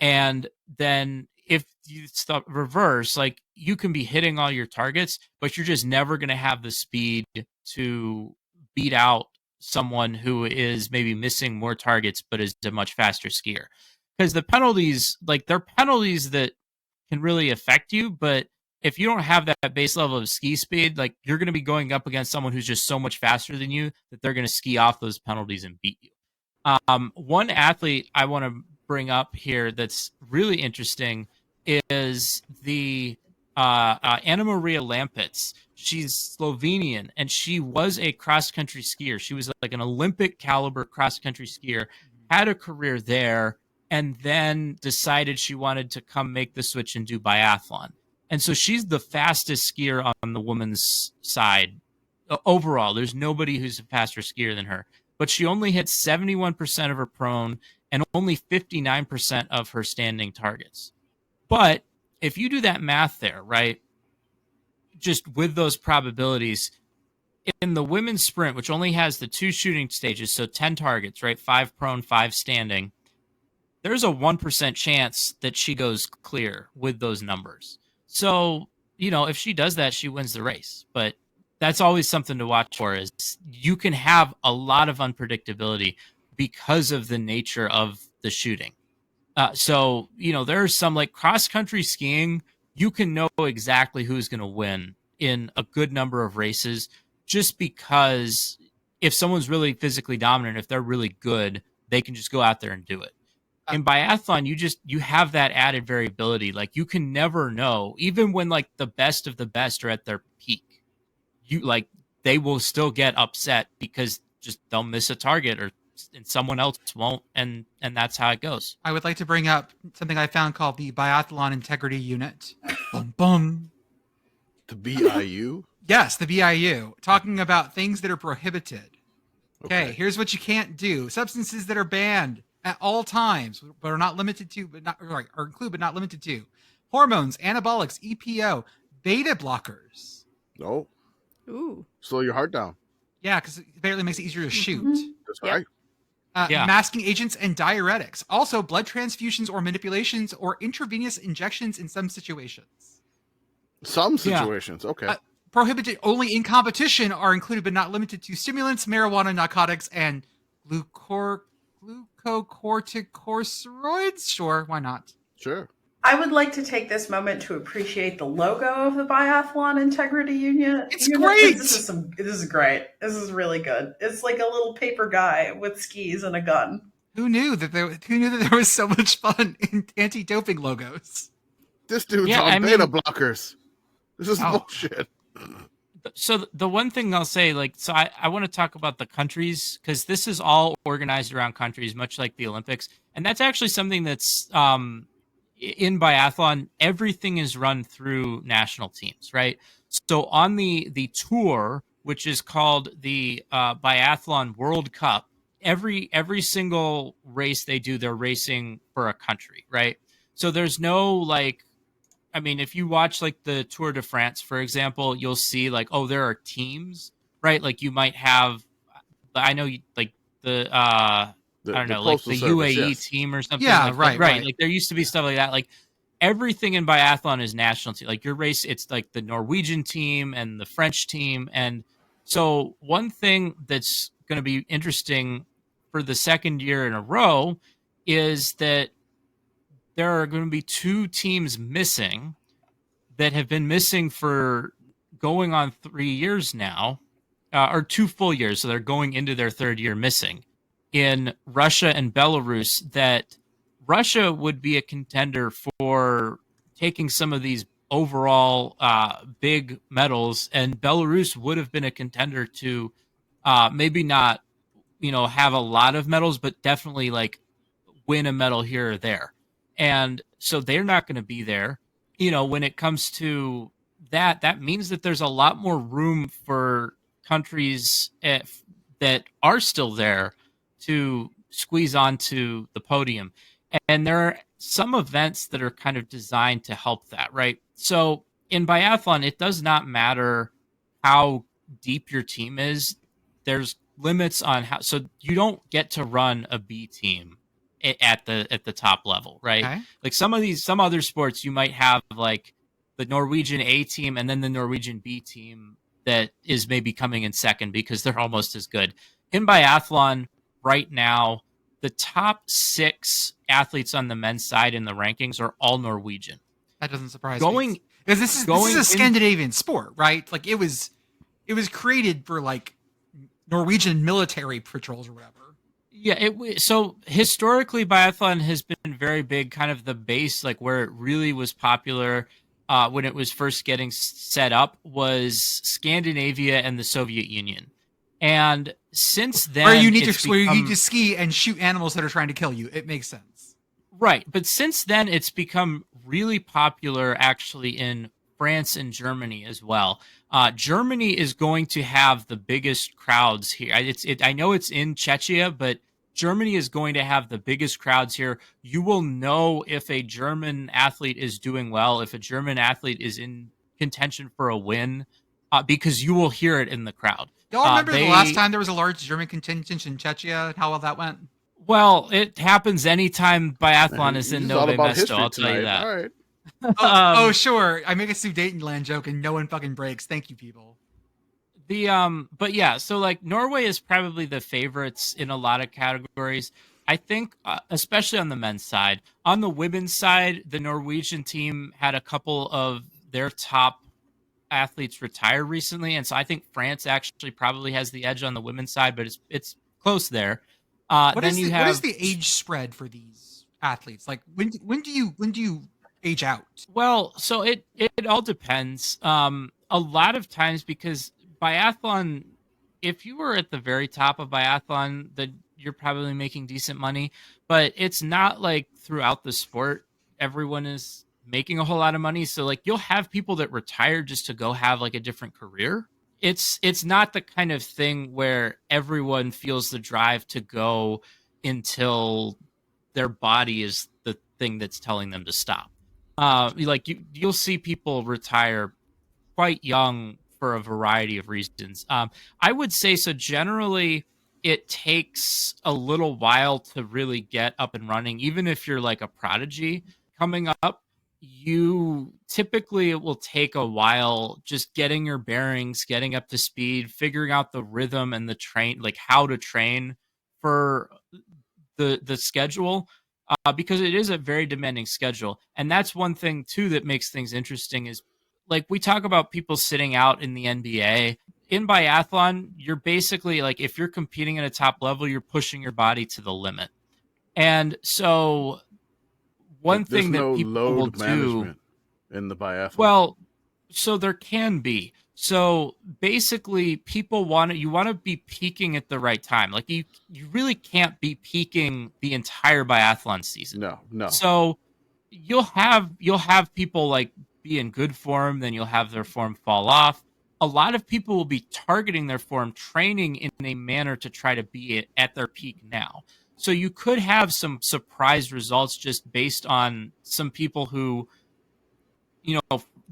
And then if you stop reverse, like you can be hitting all your targets, but you're just never going to have the speed to beat out someone who is maybe missing more targets, but is a much faster skier. Because the penalties, like they're penalties that can really affect you, but if you don't have that base level of ski speed, like you're going to be going up against someone who's just so much faster than you that they're going to ski off those penalties and beat you. One athlete I want to bring up here that's really interesting is the Anna Maria Lampitz. She's Slovenian, and she was a cross-country skier. She was like an Olympic caliber cross-country skier, had a career there, and then decided she wanted to come make the switch and do biathlon. And so she's the fastest skier on the women's side overall. There's nobody who's a faster skier than her. But she only hits 71% of her prone and only 59% of her standing targets. But if you do that math there, right, just with those probabilities, in the women's sprint, which only has the 2 shooting stages, so 10 targets, right, 5 prone, 5 standing, there's a 1% chance that she goes clear with those numbers. So, if she does that, she wins the race. But that's always something to watch for, is you can have a lot of unpredictability because of the nature of the shooting. So, there's some like cross-country skiing, you can know exactly who's going to win in a good number of races, just because if someone's really physically dominant, if they're really good, they can just go out there and do it. In biathlon, you have that added variability. Like you can never know, even when like the best of the best are at their peak, they will still get upset because just they'll miss a target and someone else won't, and that's how it goes. I would like to bring up something I found called the Biathlon Integrity Unit. Bum bum. The BIU? Yes, the BIU. Talking about things that are prohibited. Okay, here's what you can't do. Substances that are banned at all times, but are not limited to, are included but not limited to. Hormones, anabolics, EPO, beta blockers. No. Ooh. Slow your heart down. Yeah, because it apparently makes it easier to shoot. That's right. Masking agents and diuretics. Also, blood transfusions or manipulations or intravenous injections in some situations. Some situations, okay. Prohibited only in competition are included but not limited to stimulants, marijuana, narcotics, and glucocorticosteroids. Sure, why not? Sure. I would like to take this moment to appreciate the logo of the Biathlon Integrity Union. It's great. This is great. This is really good. It's like a little paper guy with skis and a gun. Who knew that there was so much fun in anti-doping logos? This dude's on beta blockers. This is bullshit. So the one thing I'll say, I want to talk about the countries, because this is all organized around countries, much like the Olympics. And that's actually something that's in biathlon. Everything is run through national teams, right? So on the tour, which is called the Biathlon World Cup, every single race they do, they're racing for a country, right? So there's no if you watch the Tour de France, for example, you'll see there are teams, right? Like you might have, I know the UAE team or something. Yeah, right. Like there used to be stuff like that. Like everything in biathlon is national team. Like your race, it's like the Norwegian team and the French team. And so one thing that's going to be interesting for the second year in a row is that there are going to be 2 teams missing that have been missing for going on 3 years now, or 2 full years. So they're going into their 3rd year missing in Russia and Belarus. That Russia would be a contender for taking some of these overall big medals, and Belarus would have been a contender to maybe not, have a lot of medals, but definitely win a medal here or there. And so they're not going to be there. When it comes to that means that there's a lot more room for countries that are still there to squeeze onto the podium. And there are some events that are kind of designed to help that, right? So in biathlon, it does not matter how deep your team is. There's limits on how, so you don't get to run a B team at the top level, right? Okay. Like some other sports, you might have like the Norwegian A team and then the Norwegian B team that is maybe coming in second because they're almost as good. In biathlon right now, the top 6 athletes on the men's side in the rankings are all Norwegian. That doesn't surprise me. Because this is a Scandinavian sport, right? Like it was created for like Norwegian military patrols or whatever. Yeah, so historically biathlon has been very big, kind of the base, like where it really was popular when it was first getting set up was Scandinavia and the Soviet Union. And since then, where you need to ski and shoot animals that are trying to kill you. It makes sense. Right. But since then, it's become really popular actually in France and Germany as well. Germany is going to have the biggest crowds here. I know it's in Czechia, but Germany is going to have the biggest crowds here. You will know if a German athlete is doing well, if a German athlete is in contention for a win, because you will hear it in the crowd. Y'all remember the last time there was a large German contingent in Czechia and how well that went? Well, it happens anytime biathlon is in Nove Mesto, I'll tell you that. All right. Oh, sure. I make a Sudetenland joke and no one fucking breaks. Thank you, people. But yeah, so like Norway is probably the favorites in a lot of categories. I think, especially on the men's side. On the women's side, the Norwegian team had a couple of their top athletes retire recently, and so I think France actually probably has the edge on the women's side, but it's close there. What is the age spread for these athletes? Like when do you age out? Well, so it all depends. A lot of times, because biathlon, if you were at the very top of biathlon, then you're probably making decent money, but it's not like throughout the sport everyone is making a whole lot of money. So like you'll have people that retire just to go have like a different career. It's not the kind of thing where everyone feels the drive to go until their body is the thing that's telling them to stop. Like you'll see people retire quite young for a variety of reasons. I would say so. Generally, it takes a little while to really get up and running. Even if you're like a prodigy coming up, it will take a while just getting your bearings, getting up to speed, figuring out the rhythm and like how to train for the schedule, because it is a very demanding schedule. And that's one thing too that makes things interesting is, like, we talk about people sitting out in the NBA. In biathlon, you're basically like, if you're competing at a top level, you're pushing your body to the limit. And so one thing that people will do in the biathlon. Well, so there can be. So basically, people want to be peaking at the right time. Like you really can't be peaking the entire biathlon season. No. So you'll have people like be in good form, then you'll have their form fall off. A lot of people will be targeting their form, training in a manner to try to be at their peak now. So you could have some surprise results just based on some people who,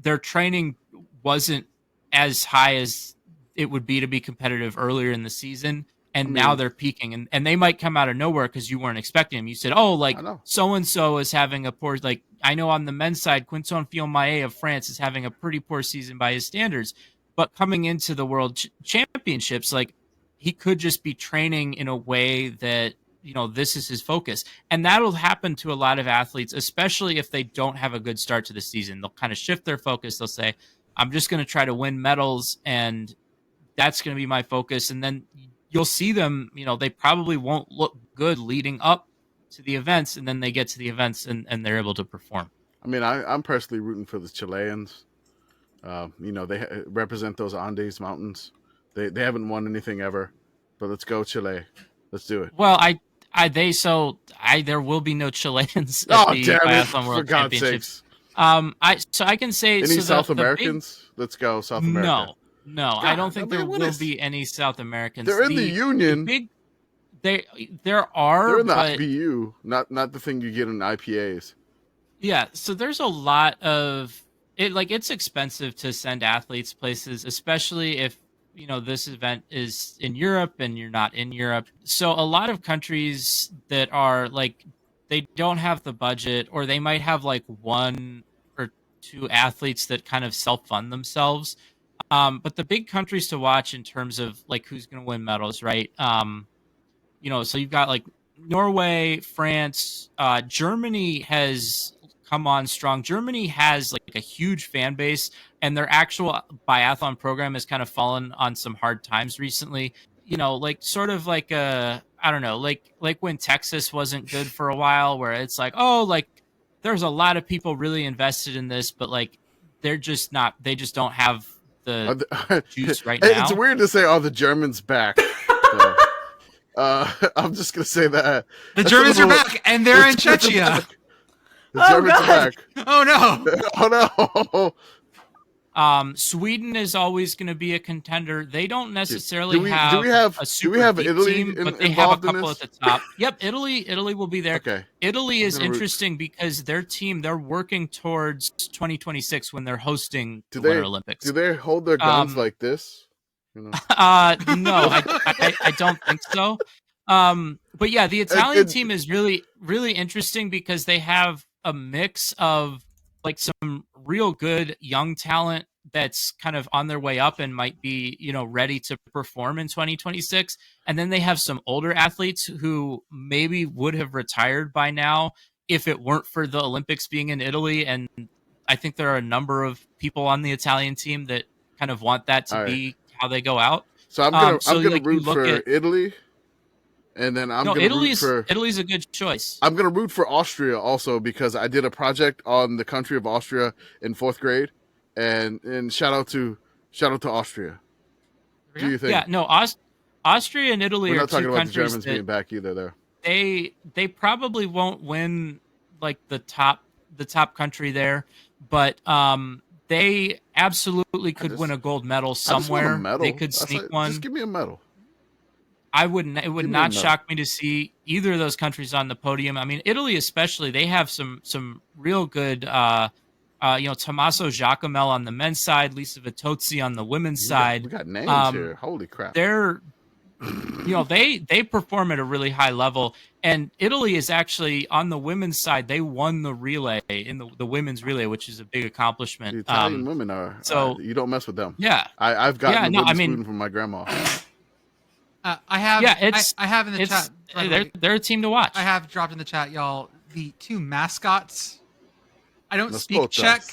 their training wasn't as high as it would be to be competitive earlier in the season. And now they're peaking, and they might come out of nowhere because you weren't expecting them. You said, oh, like so-and-so is having a poor, like I know on the men's side, Quinton Fillon-Maillet of France is having a pretty poor season by his standards. But coming into the World Championships, like he could just be training in a way that, this is his focus. And that'll happen to a lot of athletes, especially if they don't have a good start to the season. They'll kind of shift their focus. They'll say, I'm just going to try to win medals, and that's going to be my focus. And then you'll see them, they probably won't look good leading up to the events, and then they get to the events and they're able to perform. I mean, I'm personally rooting for the Chileans. They represent those Andes mountains. They haven't won anything ever, but let's go Chile. Let's do it. Well, There will be no Chileans at Oh, the damn it! Biathlon For World God's Championships. sakes. I can say Any so South the big- Americans? Let's go South America. No, I don't think there will be any South Americans. They're in the Union. There are. They're in the but, IBU, not the thing you get in IPAs. Yeah, so there's a lot of it. Like, it's expensive to send athletes places, especially if this event is in Europe and you're not in Europe. So a lot of countries that are like, they don't have the budget, or they might have like one or two athletes that kind of self-fund themselves. But the big countries to watch in terms of like who's going to win medals, right? So you've got like Norway, France, Germany has come on strong. Germany has like a huge fan base, and their actual biathlon program has kind of fallen on some hard times recently. Like sort of like I don't know, like when Texas wasn't good for a while, where it's like, oh, like there's a lot of people really invested in this, but like they just don't have the juice right now. It's weird to say, "Oh, the Germans back." So, I'm just gonna say that the Germans are back, and they're in Czechia. The Germans are back. Oh no! Oh no! Sweden is always going to be a contender. They don't necessarily have a super deep Italy team, but they have a couple at the top. Yep, Italy will be there. Okay. Italy is interesting because their team, they're working towards 2026 when they're hosting the Winter Olympics. Do they hold their guns like this? No, I don't think so. But yeah, the Italian team is really, really interesting because they have a mix of like some real good young talent that's kind of on their way up and might be, ready to perform in 2026. And then they have some older athletes who maybe would have retired by now if it weren't for the Olympics being in Italy. And I think there are a number of people on the Italian team that kind of want that to be how they go out. So I'm gonna root for Italy. And then Italy's a good choice. I'm going to root for Austria also because I did a project on the country of Austria in 4th grade, and shout out to Austria. Do you think? Yeah, no, Austria and Italy We're are not talking two about the countries Germans being back either. There, they probably won't win like the top country there, but they absolutely could win a gold medal somewhere. They could sneak one. Just give me a medal. It would not shock me to see either of those countries on the podium. I mean, Italy especially, they have some real good, Tommaso Giacomel on the men's side, Lisa Vitozzi on the women's side. We got names here. Holy crap. They're, they perform at a really high level. And Italy is actually, on the women's side, they won the relay, in the women's relay, which is a big accomplishment. The Italian women are, you don't mess with them. Yeah. I've gotten a spoon from my grandma. I have in the chat. They're a team to watch. I have dropped in the chat, y'all, the two mascots. I don't speak Czech,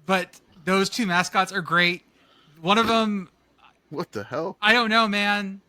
but those two mascots are great. One of them. What the hell? I don't know, man.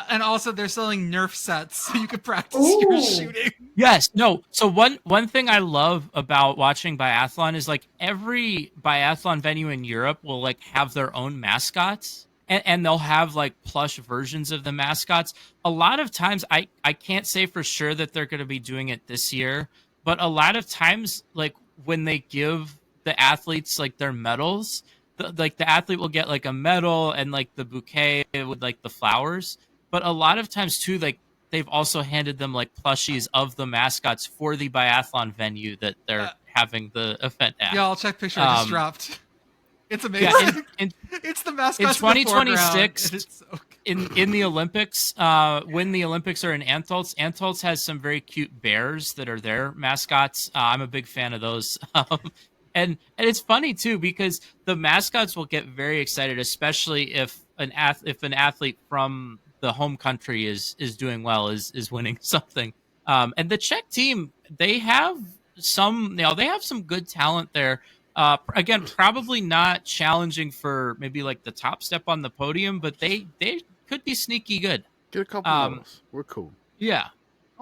And also, they're selling Nerf sets so you could practice your shooting. Yes, no. So one thing I love about watching biathlon is like every biathlon venue in Europe will like have their own mascots. And they'll have like plush versions of the mascots. A lot of times, I can't say for sure that they're going to be doing it this year, but a lot of times, like when they give the athletes like their medals, the athlete will get like a medal and like the bouquet with like the flowers. But a lot of times too, like they've also handed them like plushies of the mascots for the biathlon venue that they're having the event at. Yeah, I'll check picture I just dropped. It's amazing. Yeah, it's the mascots in 2026 in the Olympics. When the Olympics are in Antholz has some very cute bears that are their mascots. I'm a big fan of those. And it's funny too because the mascots will get very excited, especially if an athlete from the home country is doing well, is winning something. And the Czech team, they have some good talent there. Again, probably not challenging for maybe like the top step on the podium, but they could be sneaky good. Get a couple medals. We're cool. Yeah.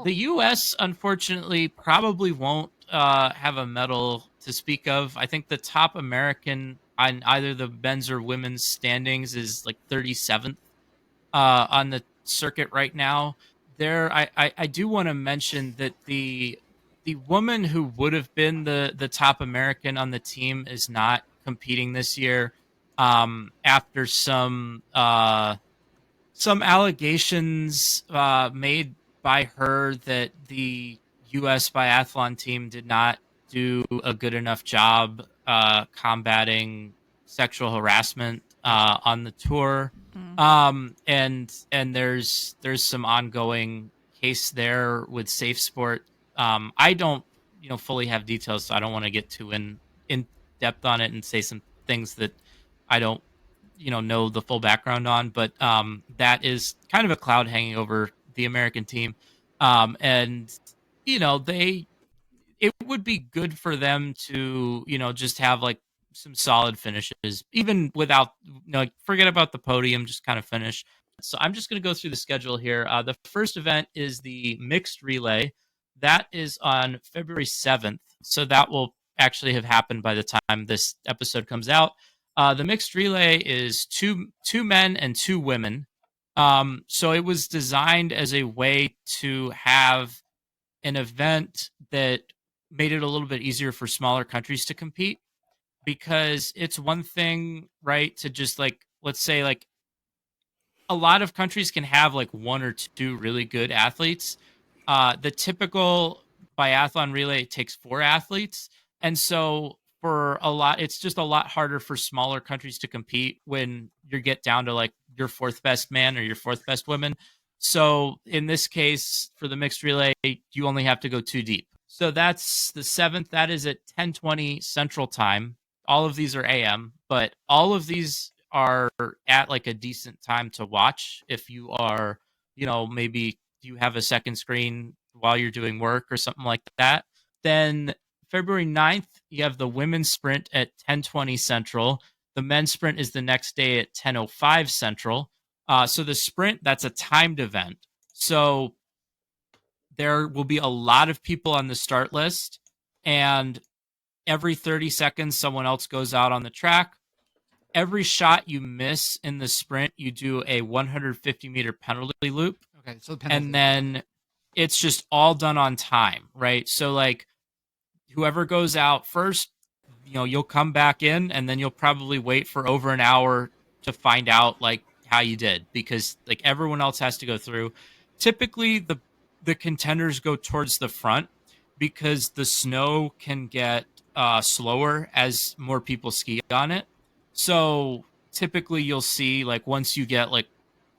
The U.S. unfortunately probably won't have a medal to speak of. I think the top American on either the men's or women's standings is like 37th on the circuit right now. I do want to mention that the woman who would have been the top American on the team is not competing this year, after some allegations made by her that the U.S. biathlon team did not do a good enough job combating sexual harassment on the tour. And there's some ongoing case there with Safe Sport. I don't fully have details, so I don't want to get too in depth on it and say some things that I don't know the full background on. But that is kind of a cloud hanging over the American team, and it would be good for them to just have like some solid finishes, even without forget about the podium, just kind of finish. So I'm just going to go through the schedule here. The first event is the mixed relay. That is on February 7th. So that will actually have happened by the time this episode comes out. The mixed relay is two men and 2 women. So it was designed as a way to have an event that made it a little bit easier for smaller countries to compete, because it's one thing, right, to just like, let's say like a lot of countries can have like 1 or 2 really good athletes. The typical biathlon relay takes 4 athletes. And so for a lot, it's just a lot harder for smaller countries to compete when you get down to like your 4th best man or your 4th best woman. So in this case, for the mixed relay, you only have to go 2 deep. So that's the 7th. That is at 10:20 Central Time. All of these are AM, but all of these are at like a decent time to watch if you are, maybe you have a second screen while you're doing work or something like that. Then February 9th, you have the women's sprint at 10:20 Central. The men's sprint is the next day at 10:05 Central. So the sprint, that's a timed event. So there will be a lot of people on the start list, and every 30 seconds, someone else goes out on the track. Every shot you miss in the sprint, you do a 150-meter penalty loop. Okay, so and then it's just all done on time, right? So like whoever goes out first, you'll come back in, and then you'll probably wait for over an hour to find out like how you did, because like everyone else has to go through. Typically the contenders go towards the front because the snow can get slower as more people ski on it. So typically you'll see like once you get like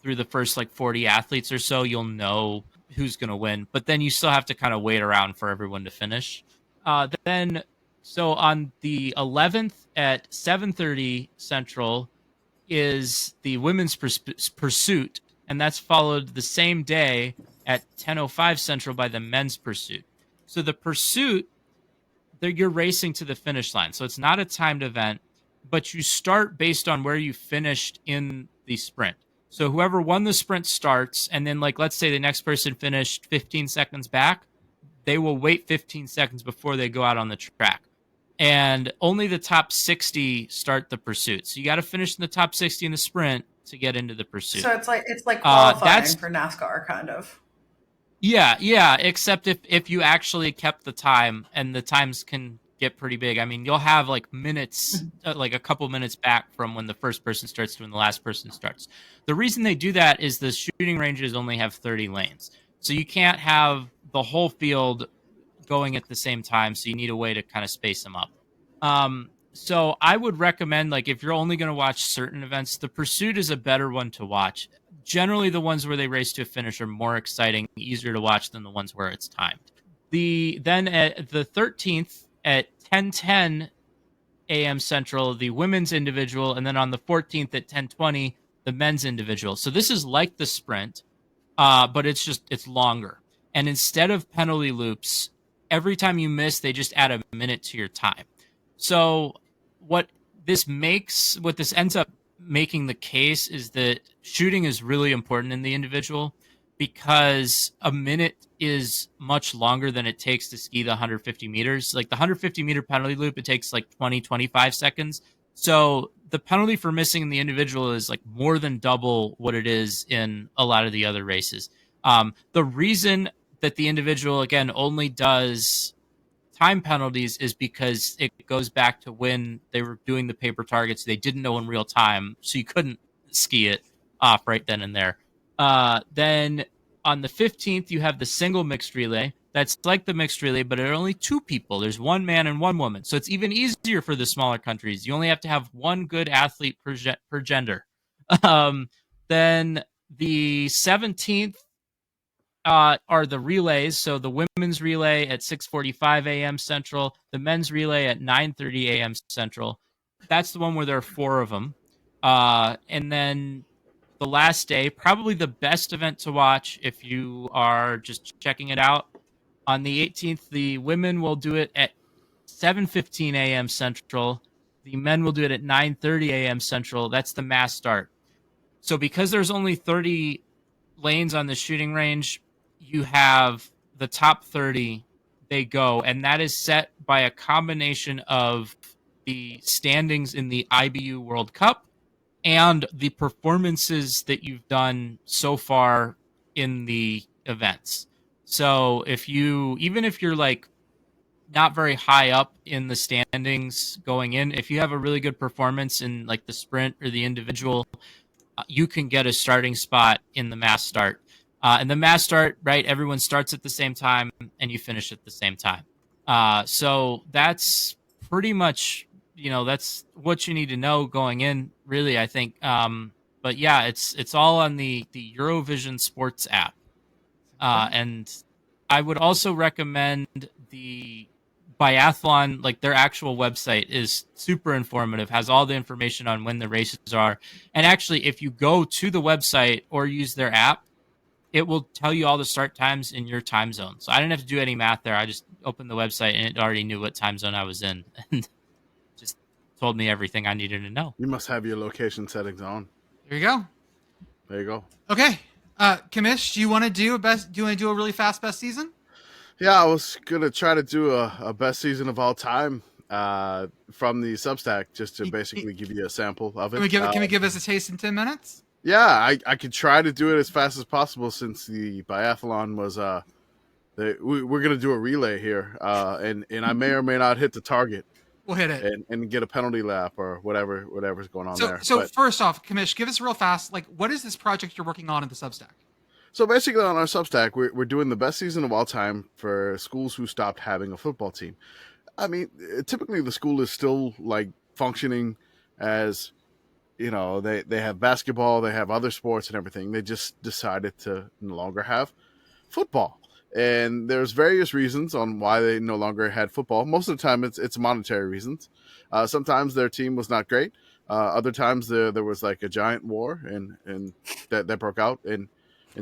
through the first like 40 athletes or so, you'll know who's going to win, but then you still have to kind of wait around for everyone to finish. So on the 11th at 7:30 Central is the women's pursuit, and that's followed the same day at 10:05 Central by the men's pursuit. So the pursuit, you're racing to the finish line. So it's not a timed event, but you start based on where you finished in the sprint. So whoever won the sprint starts, and then like let's say the next person finished 15 seconds back, they will wait 15 seconds before they go out on the track. And only the top 60 start the pursuit. So you got to finish in the top 60 in the sprint to get into the pursuit. So it's like qualifying for NASCAR kind of. Yeah, except if you actually kept the time, and the times can get pretty big. I mean, you'll have like minutes, like a couple minutes back from when the first person starts to when the last person starts. The reason they do that is the shooting ranges only have 30 lanes. So you can't have the whole field going at the same time, so you need a way to kind of space them up. So I would recommend, like, if you're only going to watch certain events, the pursuit is a better one to watch. Generally, the ones where they race to a finish are more exciting, easier to watch than the ones where it's timed. Then at the 13th at 10:10 a.m. Central, the women's individual, and then on the 14th at 10:20, the men's individual. So this is like the sprint, but it's longer. And instead of penalty loops, every time you miss, they just add a minute to your time. So what this ends up making the case is that shooting is really important in the individual, because a minute is much longer than it takes to ski the 150 meters. Like the 150 meter penalty loop, it takes like 20, 25 seconds. So the penalty for missing in the individual is like more than double what it is in a lot of the other races. The reason that the individual, again, only does time penalties is because it goes back to when they were doing the paper targets. They didn't know in real time, so you couldn't ski it off right then and there. Then on the 15th, you have the single mixed relay. That's like the mixed relay, but there are only 2 people. There's 1 man and 1 woman. So it's even easier for the smaller countries. You only have to have 1 good athlete per gender. Then the 17th are the relays. So the women's relay at 6:45 a.m. Central, the men's relay at 9:30 a.m. Central. That's the one where there are 4 of them. And then the last day, probably the best event to watch if you are just checking it out. On the 18th, the women will do it at 7:15 a.m. Central. The men will do it at 9:30 a.m. Central. That's the mass start. So because there's only 30 lanes on the shooting range, you have the top 30, they go, and that is set by a combination of the standings in the IBU World Cup and the performances that you've done so far in the events. So even if you're like not very high up in the standings going in, if you have a really good performance in like the sprint or the individual, you can get a starting spot in the mass start. And the mass start, right, everyone starts at the same time and you finish at the same time. So that's pretty much, that's what you need to know going in, really, I think. But yeah, it's all on the Eurovision Sports app. And I would also recommend the Biathlon, like their actual website is super informative, has all the information on when the races are. And actually, if you go to the website or use their app, it will tell you all the start times in your time zone. So I didn't have to do any math there. I just opened the website and it already knew what time zone I was in and just told me everything I needed to know. You must have your location settings on. There you go. There you go. Okay. Commish, do you want to do a really fast best season? Yeah, I was going to try to do a best season of all time from the Substack, just to basically give you a sample of it. Can we give us a taste in 10 minutes? Yeah, I could try to do it as fast as possible since the biathlon was we're going to do a relay here, and I may or may not hit the target. We'll hit it and get a penalty lap or whatever's going on there. So first off, Commish, give us real fast, like, what is this project you're working on in the Substack? So basically on our Substack, we're doing the best season of all time for schools who stopped having a football team. I mean, typically the school is still like functioning as, they have basketball, they have other sports and everything. They just decided to no longer have football. And there's various reasons on why they no longer had football. Most of the time it's monetary reasons. Sometimes their team was not great. Other times there was like a giant war and that broke out in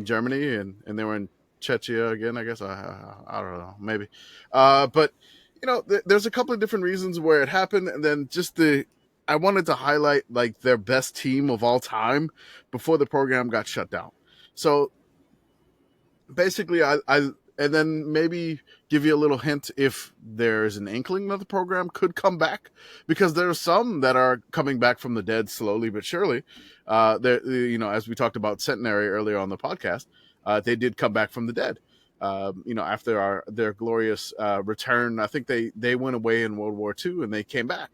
Germany and they were in Czechia again, I guess. I don't know, maybe. But there's a couple of different reasons where it happened, and then I wanted to highlight like their best team of all time before the program got shut down. So basically I and then maybe give you a little hint if there's an inkling that the program could come back, because there are some that are coming back from the dead slowly but surely. As we talked about Centenary earlier on the podcast, they did come back from the dead. After their glorious return, I think they went away in World War II and they came back.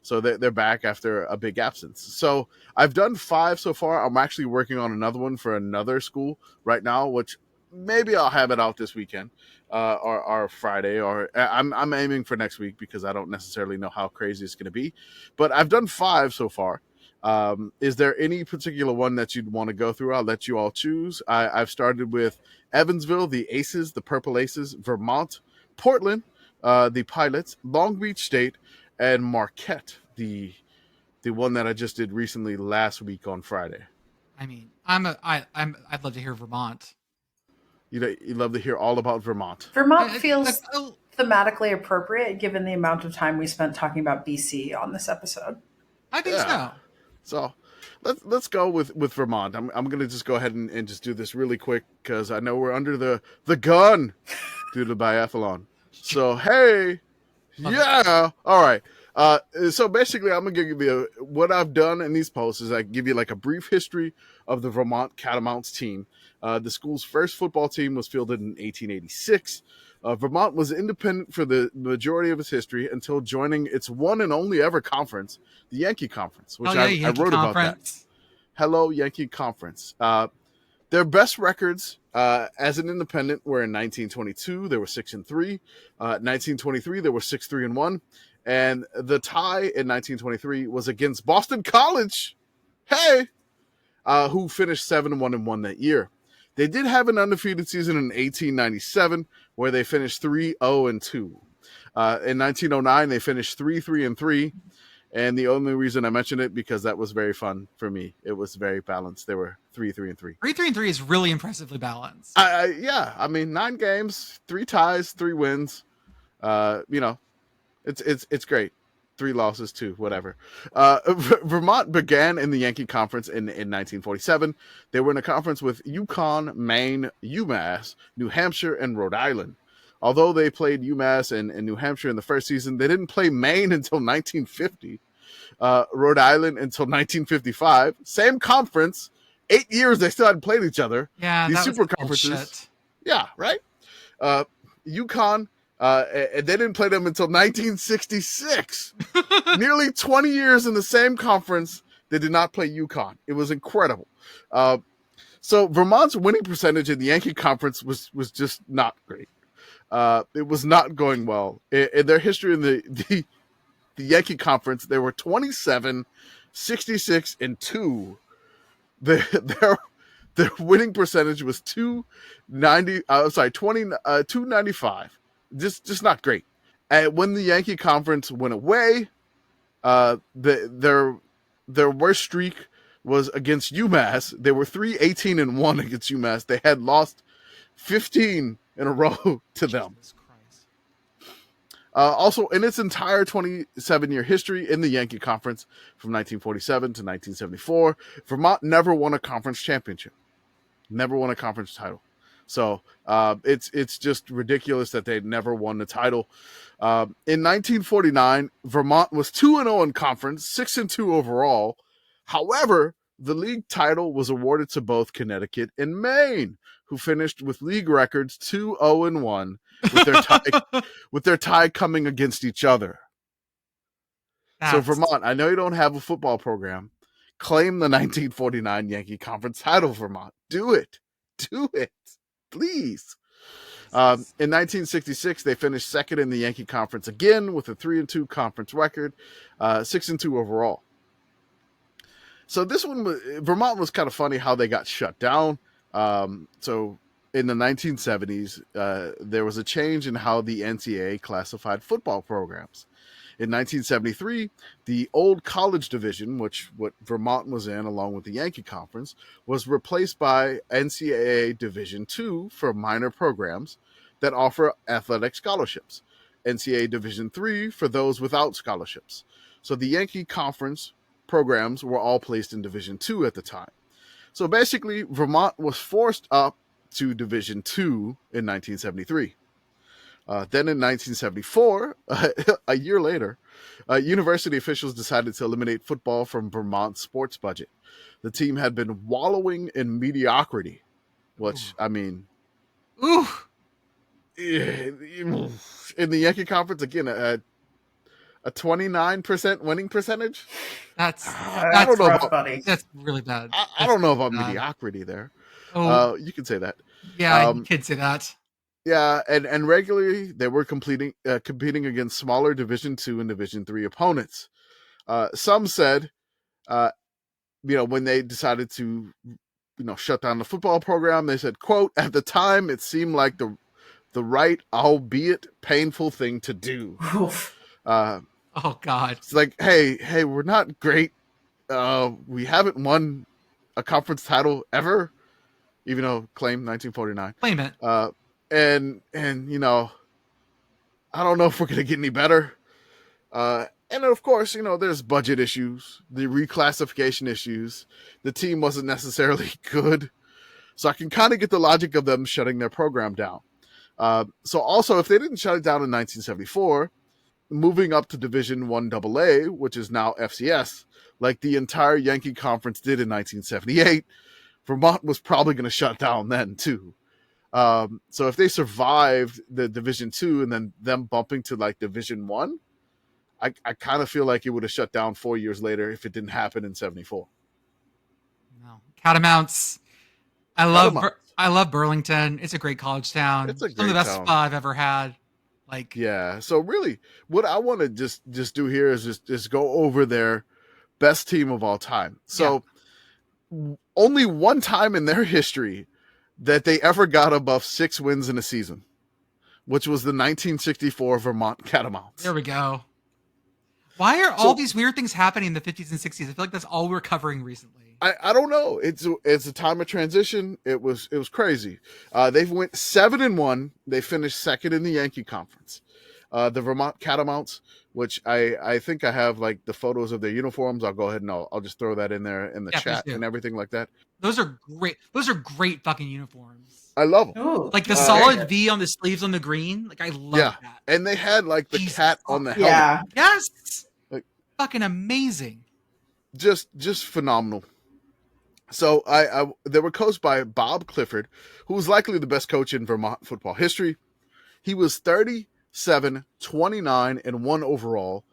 So they're back after a big absence. So I've done 5 so far. I'm actually working on another one for another school right now, which maybe I'll have it out this weekend or Friday, or I'm aiming for next week because I don't necessarily know how crazy it's going to be. But I've done 5 so far. Is there any particular one that you'd want to go through? I'll let you all choose. I've started with Evansville, the Aces, the Purple Aces, Vermont, Portland, the Pilots, Long Beach State, and Marquette, the one that I just did recently last week on Friday. I mean, I'd love to hear Vermont. You'd love to hear all about Vermont. Vermont feels thematically appropriate given the amount of time we spent talking about BC on this episode. I think so. So let's go with Vermont. I'm going to just go ahead and just do this really quick because I know we're under the gun due to biathlon. So, hey, yeah. All right. So basically, I'm going to give you what I've done in these posts is I give you like a brief history of the Vermont Catamounts team. The school's first football team was fielded in 1886. Vermont was independent for the majority of its history until joining its one and only ever conference, the Yankee Conference, which I wrote about that. Hello, Yankee Conference. Their best records as an independent were in 1922. They were 6-3. 1923, they were 6-3-1. And the tie in 1923 was against Boston College. Hey, who finished 7-1-1 that year. They did have an undefeated season in 1897 where they finished 3-0-2. In 1909, they finished 3-3-3. And the only reason I mentioned it because that was very fun for me. It was very balanced. They were 3-3-3. 3-3-3 is really impressively balanced. Yeah, I mean 9 games, 3 ties, 3 wins. It's great. 3 losses too, whatever. Vermont began in the Yankee Conference in 1947. They were in a conference with Yukon, Maine, UMass, New Hampshire, and Rhode Island. Although they played UMass and New Hampshire in the first season, they didn't play Maine until 1950. Rhode Island until 1955. Same conference. 8 years they still hadn't played each other. Yeah, these that super was conferences. bullshit. Yeah, right. Yukon. And they didn't play them until 1966. Nearly 20 years in the same conference, they did not play Yukon. It was incredible. So Vermont's winning percentage in the Yankee Conference was just not great. It was not going well. In their history in the Yankee Conference, they were 27, 66, and 2. Their winning percentage was 295. Just not great. And when the Yankee Conference went away, their worst streak was against UMass. They were 3-18-1 against UMass. They had lost 15 in a row to them. Also, in its entire 27-year history in the Yankee Conference, from 1947 to 1974, Vermont never won a conference championship. Never won a conference title. So it's just ridiculous that they never won the title. In 1949, Vermont was 2-0 in conference, 6-2 overall. However, the league title was awarded to both Connecticut and Maine, who finished with league records 2-0-1 with their tie coming against each other. So Vermont, I know you don't have a football program. Claim the 1949 Yankee Conference title, Vermont. Do it. Do it. Please. In 1966, they finished second in the Yankee Conference again with a 3-2 conference record, 6-2 overall. So this one, Vermont was kind of funny how they got shut down. So in the 1970s, there was a change in how the NCAA classified football programs. In 1973, the old college division, what Vermont was in along with the Yankee Conference, was replaced by NCAA Division II for minor programs that offer athletic scholarships, NCAA Division III for those without scholarships. So the Yankee Conference programs were all placed in Division II at the time. So basically, Vermont was forced up to Division II in 1973. Then in 1974, a year later, university officials decided to eliminate football from Vermont's sports budget. The team had been wallowing in mediocrity, which, I mean, in the Yankee Conference, again, a 29% winning percentage. That's rough, buddy. That's really bad. I don't know about mediocrity there. You can say that. Yeah, you could say that. Yeah, and regularly they were competing against smaller Division II and Division III opponents. Some said, when they decided to, shut down the football program, they said, quote, "At the time, it seemed like the right, albeit painful thing to do." Oh God! It's like, hey, we're not great. We haven't won a conference title ever, even though claim 1949. Claim it. And I don't know if we're going to get any better. And of course, there's budget issues, the reclassification issues. The team wasn't necessarily good. So I can kind of get the logic of them shutting their program down. So also, if they didn't shut it down in 1974, moving up to Division I AA, which is now FCS, like the entire Yankee Conference did in 1978, Vermont was probably going to shut down then too. So if they survived the Division 2 and then them bumping to like Division 1, I kind of feel like it would have shut down 4 years later if it didn't happen in 74. No. Catamounts. I love Burlington. It's a great college town. It's a some of the great best town. spa I've ever had. Like, yeah. So really, what I want to just do here is just go over their best team of all time. So only one time in their history that they ever got above 6 wins in a season, which was the 1964 Vermont Catamounts. There we go. Why are all these weird things happening in the 50s and 60s? I feel like that's all we're covering recently. I don't know. It's a time of transition. It was crazy. They've went 7-1. They finished second in the Yankee Conference. The Vermont Catamounts, which I think I have like the photos of their uniforms. I'll go ahead and I'll just throw that in there in the chat and everything like that. Those are great. Those are great fucking uniforms. I love them. Ooh, like the solid V on the sleeves on the green. Like I love that. And they had like the cat on the helmet. Yeah. Yes. Like, fucking amazing. Just phenomenal. So they were coached by Bob Clifford, who was likely the best coach in Vermont football history. He was 37, 29, and 1 overall.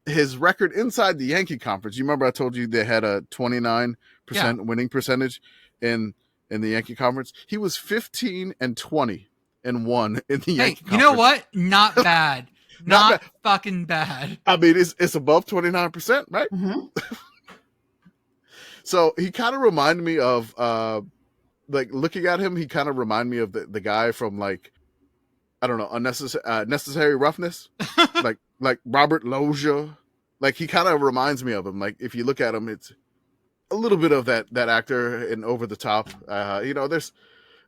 His record inside the Yankee Conference, you remember I told you they had a 29% winning percentage in the Yankee Conference? He was 15 and 20 and 1 in the Yankee Conference. You know what? Not bad. Not fucking bad. I mean, it's above 29%, right? Mm-hmm. So he kind of reminded me of, like looking at him, he kind of reminded me of the guy from like, I don't know, Necessary Roughness, like Robert Loggia. Like he kind of reminds me of him. Like if you look at him, it's a little bit of that actor in Over the Top. There's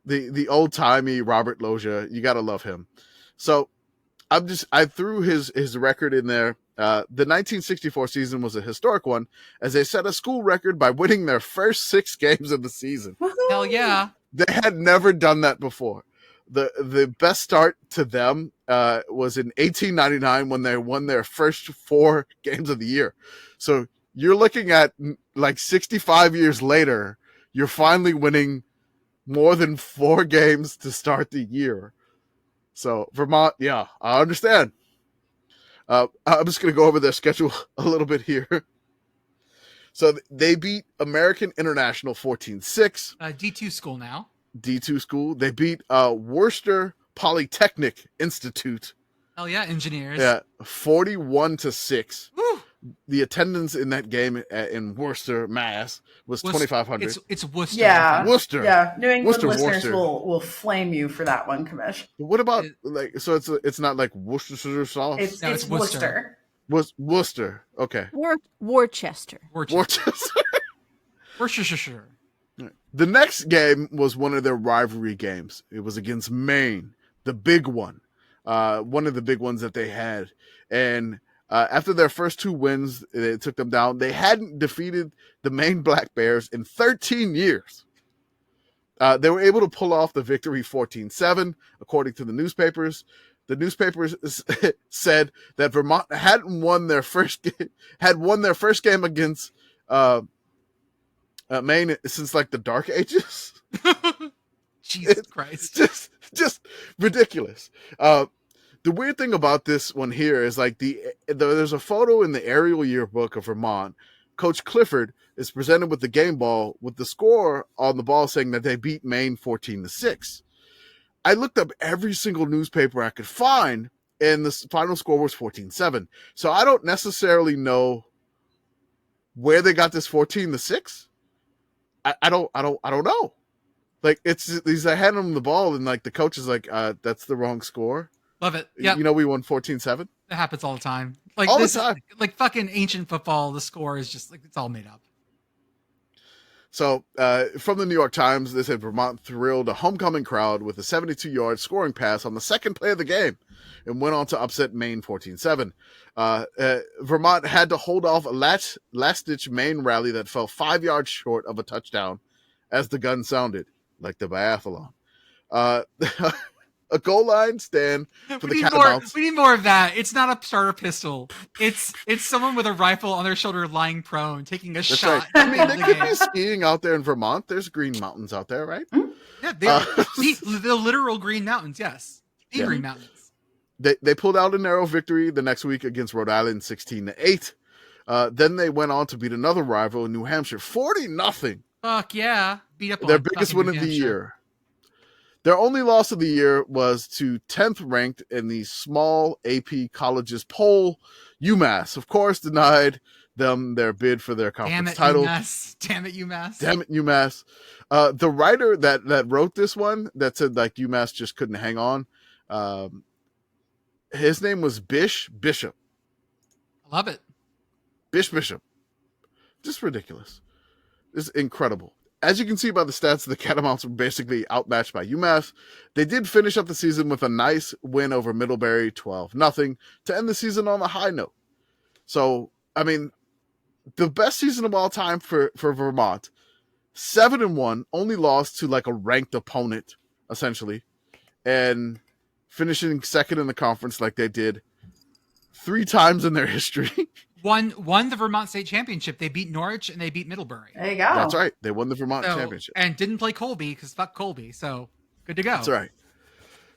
the old timey Robert Loggia. You gotta love him. So I threw his record in there. The 1964 season was a historic one as they set a school record by winning their first 6 games of the season. Hell yeah. They had never done that before. The best start to them was in 1899 when they won their first 4 games of the year. So you're looking at like 65 years later, you're finally winning more than 4 games to start the year. So Vermont, yeah, I understand. I'm just going to go over their schedule a little bit here. So they beat American International 14-6. D2 school now. D2 school. They beat Worcester Polytechnic Institute. Hell yeah, engineers. Yeah, 41-6. Woo. The attendance in that game in Worcester, Mass, was 2,500. It's Worcester. Yeah, Worcester. Yeah, New England Worcester, listeners Worcester. will flame you for that one, Commish. What about so it's not like Worcestershire sauce? It's Worcester. Worcester. Okay. Worcester. Worcester. Worcestershire. The next game was one of their rivalry games. It was against Maine, the big one, one of the big ones that they had. And after their first 2 wins, it took them down. They hadn't defeated the Maine Black Bears in 13 years. They were able to pull off the victory 14-7, according to the newspapers. The newspapers said that Vermont hadn't won their first game against Maine since like the Dark Ages. Jesus Christ. Just ridiculous. The weird thing about this one here is like there's a photo in the aerial yearbook of Vermont. Coach Clifford is presented with the game ball with the score on the ball saying that they beat Maine 14-6. I looked up every single newspaper I could find, and the final score was 14-7. So I don't necessarily know where they got this 14-6. I don't know. Like he's handing them the ball, and like the coach is like, "That's the wrong score." Love it. Yeah, we won 14-7. It happens all the time. Like all the time. Like fucking ancient football, the score is just like it's all made up. So from the New York Times, they said Vermont thrilled a homecoming crowd with a 72-yard scoring pass on the second play of the game and went on to upset Maine 14-7. Vermont had to hold off a last-ditch Maine rally that fell 5 yards short of a touchdown as the gun sounded, like the biathlon. A goal line stand for the Catamounts. We need more of that. It's not a starter pistol. It's someone with a rifle on their shoulder lying prone, taking a shot. Right. I mean, they could be skiing out there in Vermont. There's Green Mountains out there, right? Yeah, the literal Green Mountains, yes. The Green Mountains. They pulled out a narrow victory the next week against Rhode Island 16-8. Then they went on to beat another rival in New Hampshire 40-0. Fuck yeah. Beat up their biggest win of the year. Their only loss of the year was to 10th ranked in the small AP colleges poll. UMass, of course, denied them their bid for their conference title. Damn it, UMass. Damn it, UMass. The writer that wrote this one that said like UMass just couldn't hang on. His name was Bishop. I love it. Bishop. Just ridiculous. It's incredible. As you can see by the stats, the Catamounts were basically outmatched by UMass. They did finish up the season with a nice win over Middlebury, 12-0, to end the season on a high note. So, I mean, the best season of all time for Vermont. 7-1, only lost to like a ranked opponent, essentially, and finishing second in the conference like they did 3 times in their history. Won the Vermont State Championship. They beat Norwich and they beat Middlebury. There you go. That's right. They won the Vermont Championship. And didn't play Colby because fuck Colby. So good to go. That's right.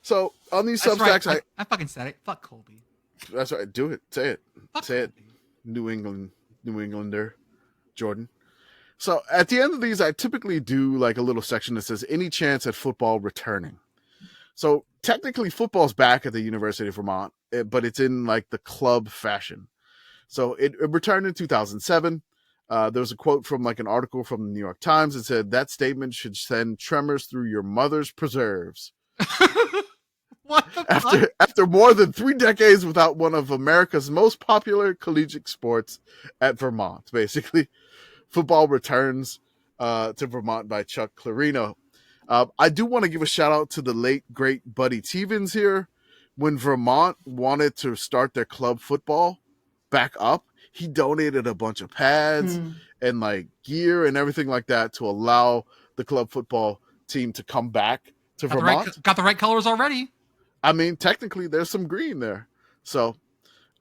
So on these Substacks, right. I fucking said it. Fuck Colby. That's right. Do it. Say it. Fuck Say Colby. it. New Englander, Jordan. So at the end of these, I typically do like a little section that says any chance at football returning. So technically football's back at the University of Vermont, but it's in like the club fashion. So it returned in 2007. There was a quote from like an article from the New York Times that said that statement should send tremors through your mother's preserves. What the fuck? After more than 3 decades without one of America's most popular collegiate sports at Vermont, basically, football returns to Vermont by Chuck Clarino. I do want to give a shout out to the late great Buddy Tevens here. When Vermont wanted to start their club football back up, he donated a bunch of pads and like gear and everything like that to allow the club football team to come back to Vermont. Got the right colors already. I mean, technically there's some green there. So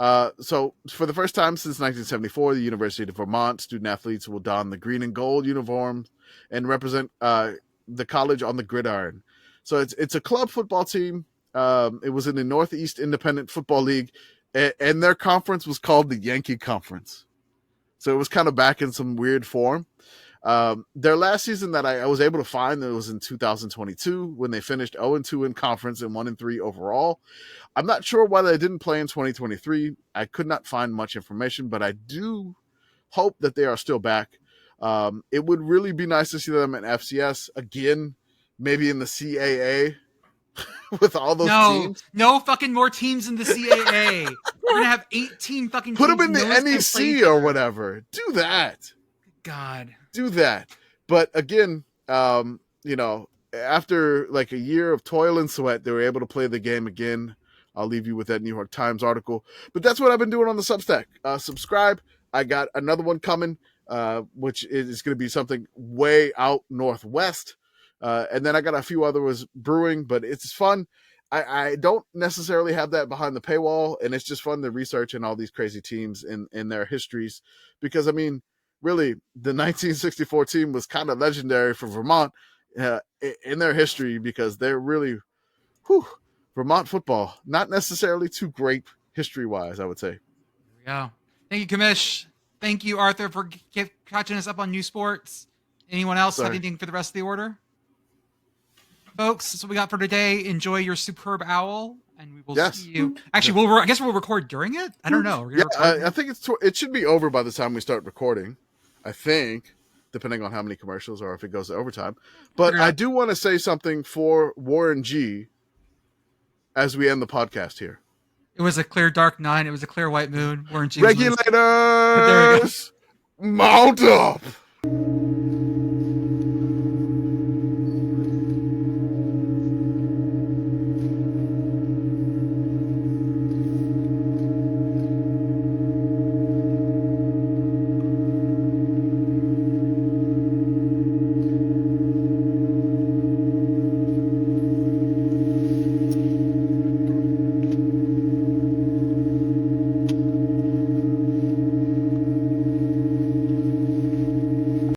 for the first time since 1974, the University of Vermont student athletes will don the green and gold uniforms and represent the college on the gridiron. So it's a club football team. It was in the Northeast Independent Football League, and their conference was called the Yankee Conference. So it was kind of back in some weird form. Their last season that I was able to find, that was in 2022 when they finished 0-2 in conference and 1-3 overall. I'm not sure why they didn't play in 2023. I could not find much information, but I do hope that they are still back. It would really be nice to see them in FCS again, maybe in the CAA. With all those teams? No fucking more teams in the CAA. We're going to have 18 fucking Put teams. them in the NEC or whatever. Do that. God. Do that. But again, after like a year of toil and sweat, they were able to play the game again. I'll leave you with that New York Times article. But that's what I've been doing on the Substack. Subscribe. I got another one coming, which is going to be something way out northwest. And then I got a few others brewing, but it's fun. I don't necessarily have that behind the paywall, and it's just fun to research in all these crazy teams in their histories. Because, I mean, really, the 1964 team was kind of legendary for Vermont in their history because they're really, Vermont football, not necessarily too great history-wise, I would say. There we go. Thank you, Commish. Thank you, Arthur, for catching us up on new sports. Anyone else have anything for the rest of the order? Folks, that's what we got for today. Enjoy your superb owl, and we will see you. Actually, I guess we'll record during it. I don't know. I think it should be over by the time we start recording. I think, depending on how many commercials or if it goes to overtime. But I do want to say something for Warren G. as we end the podcast here. It was a clear dark night. It was a clear white moon. Warren G. Regulators, mount up.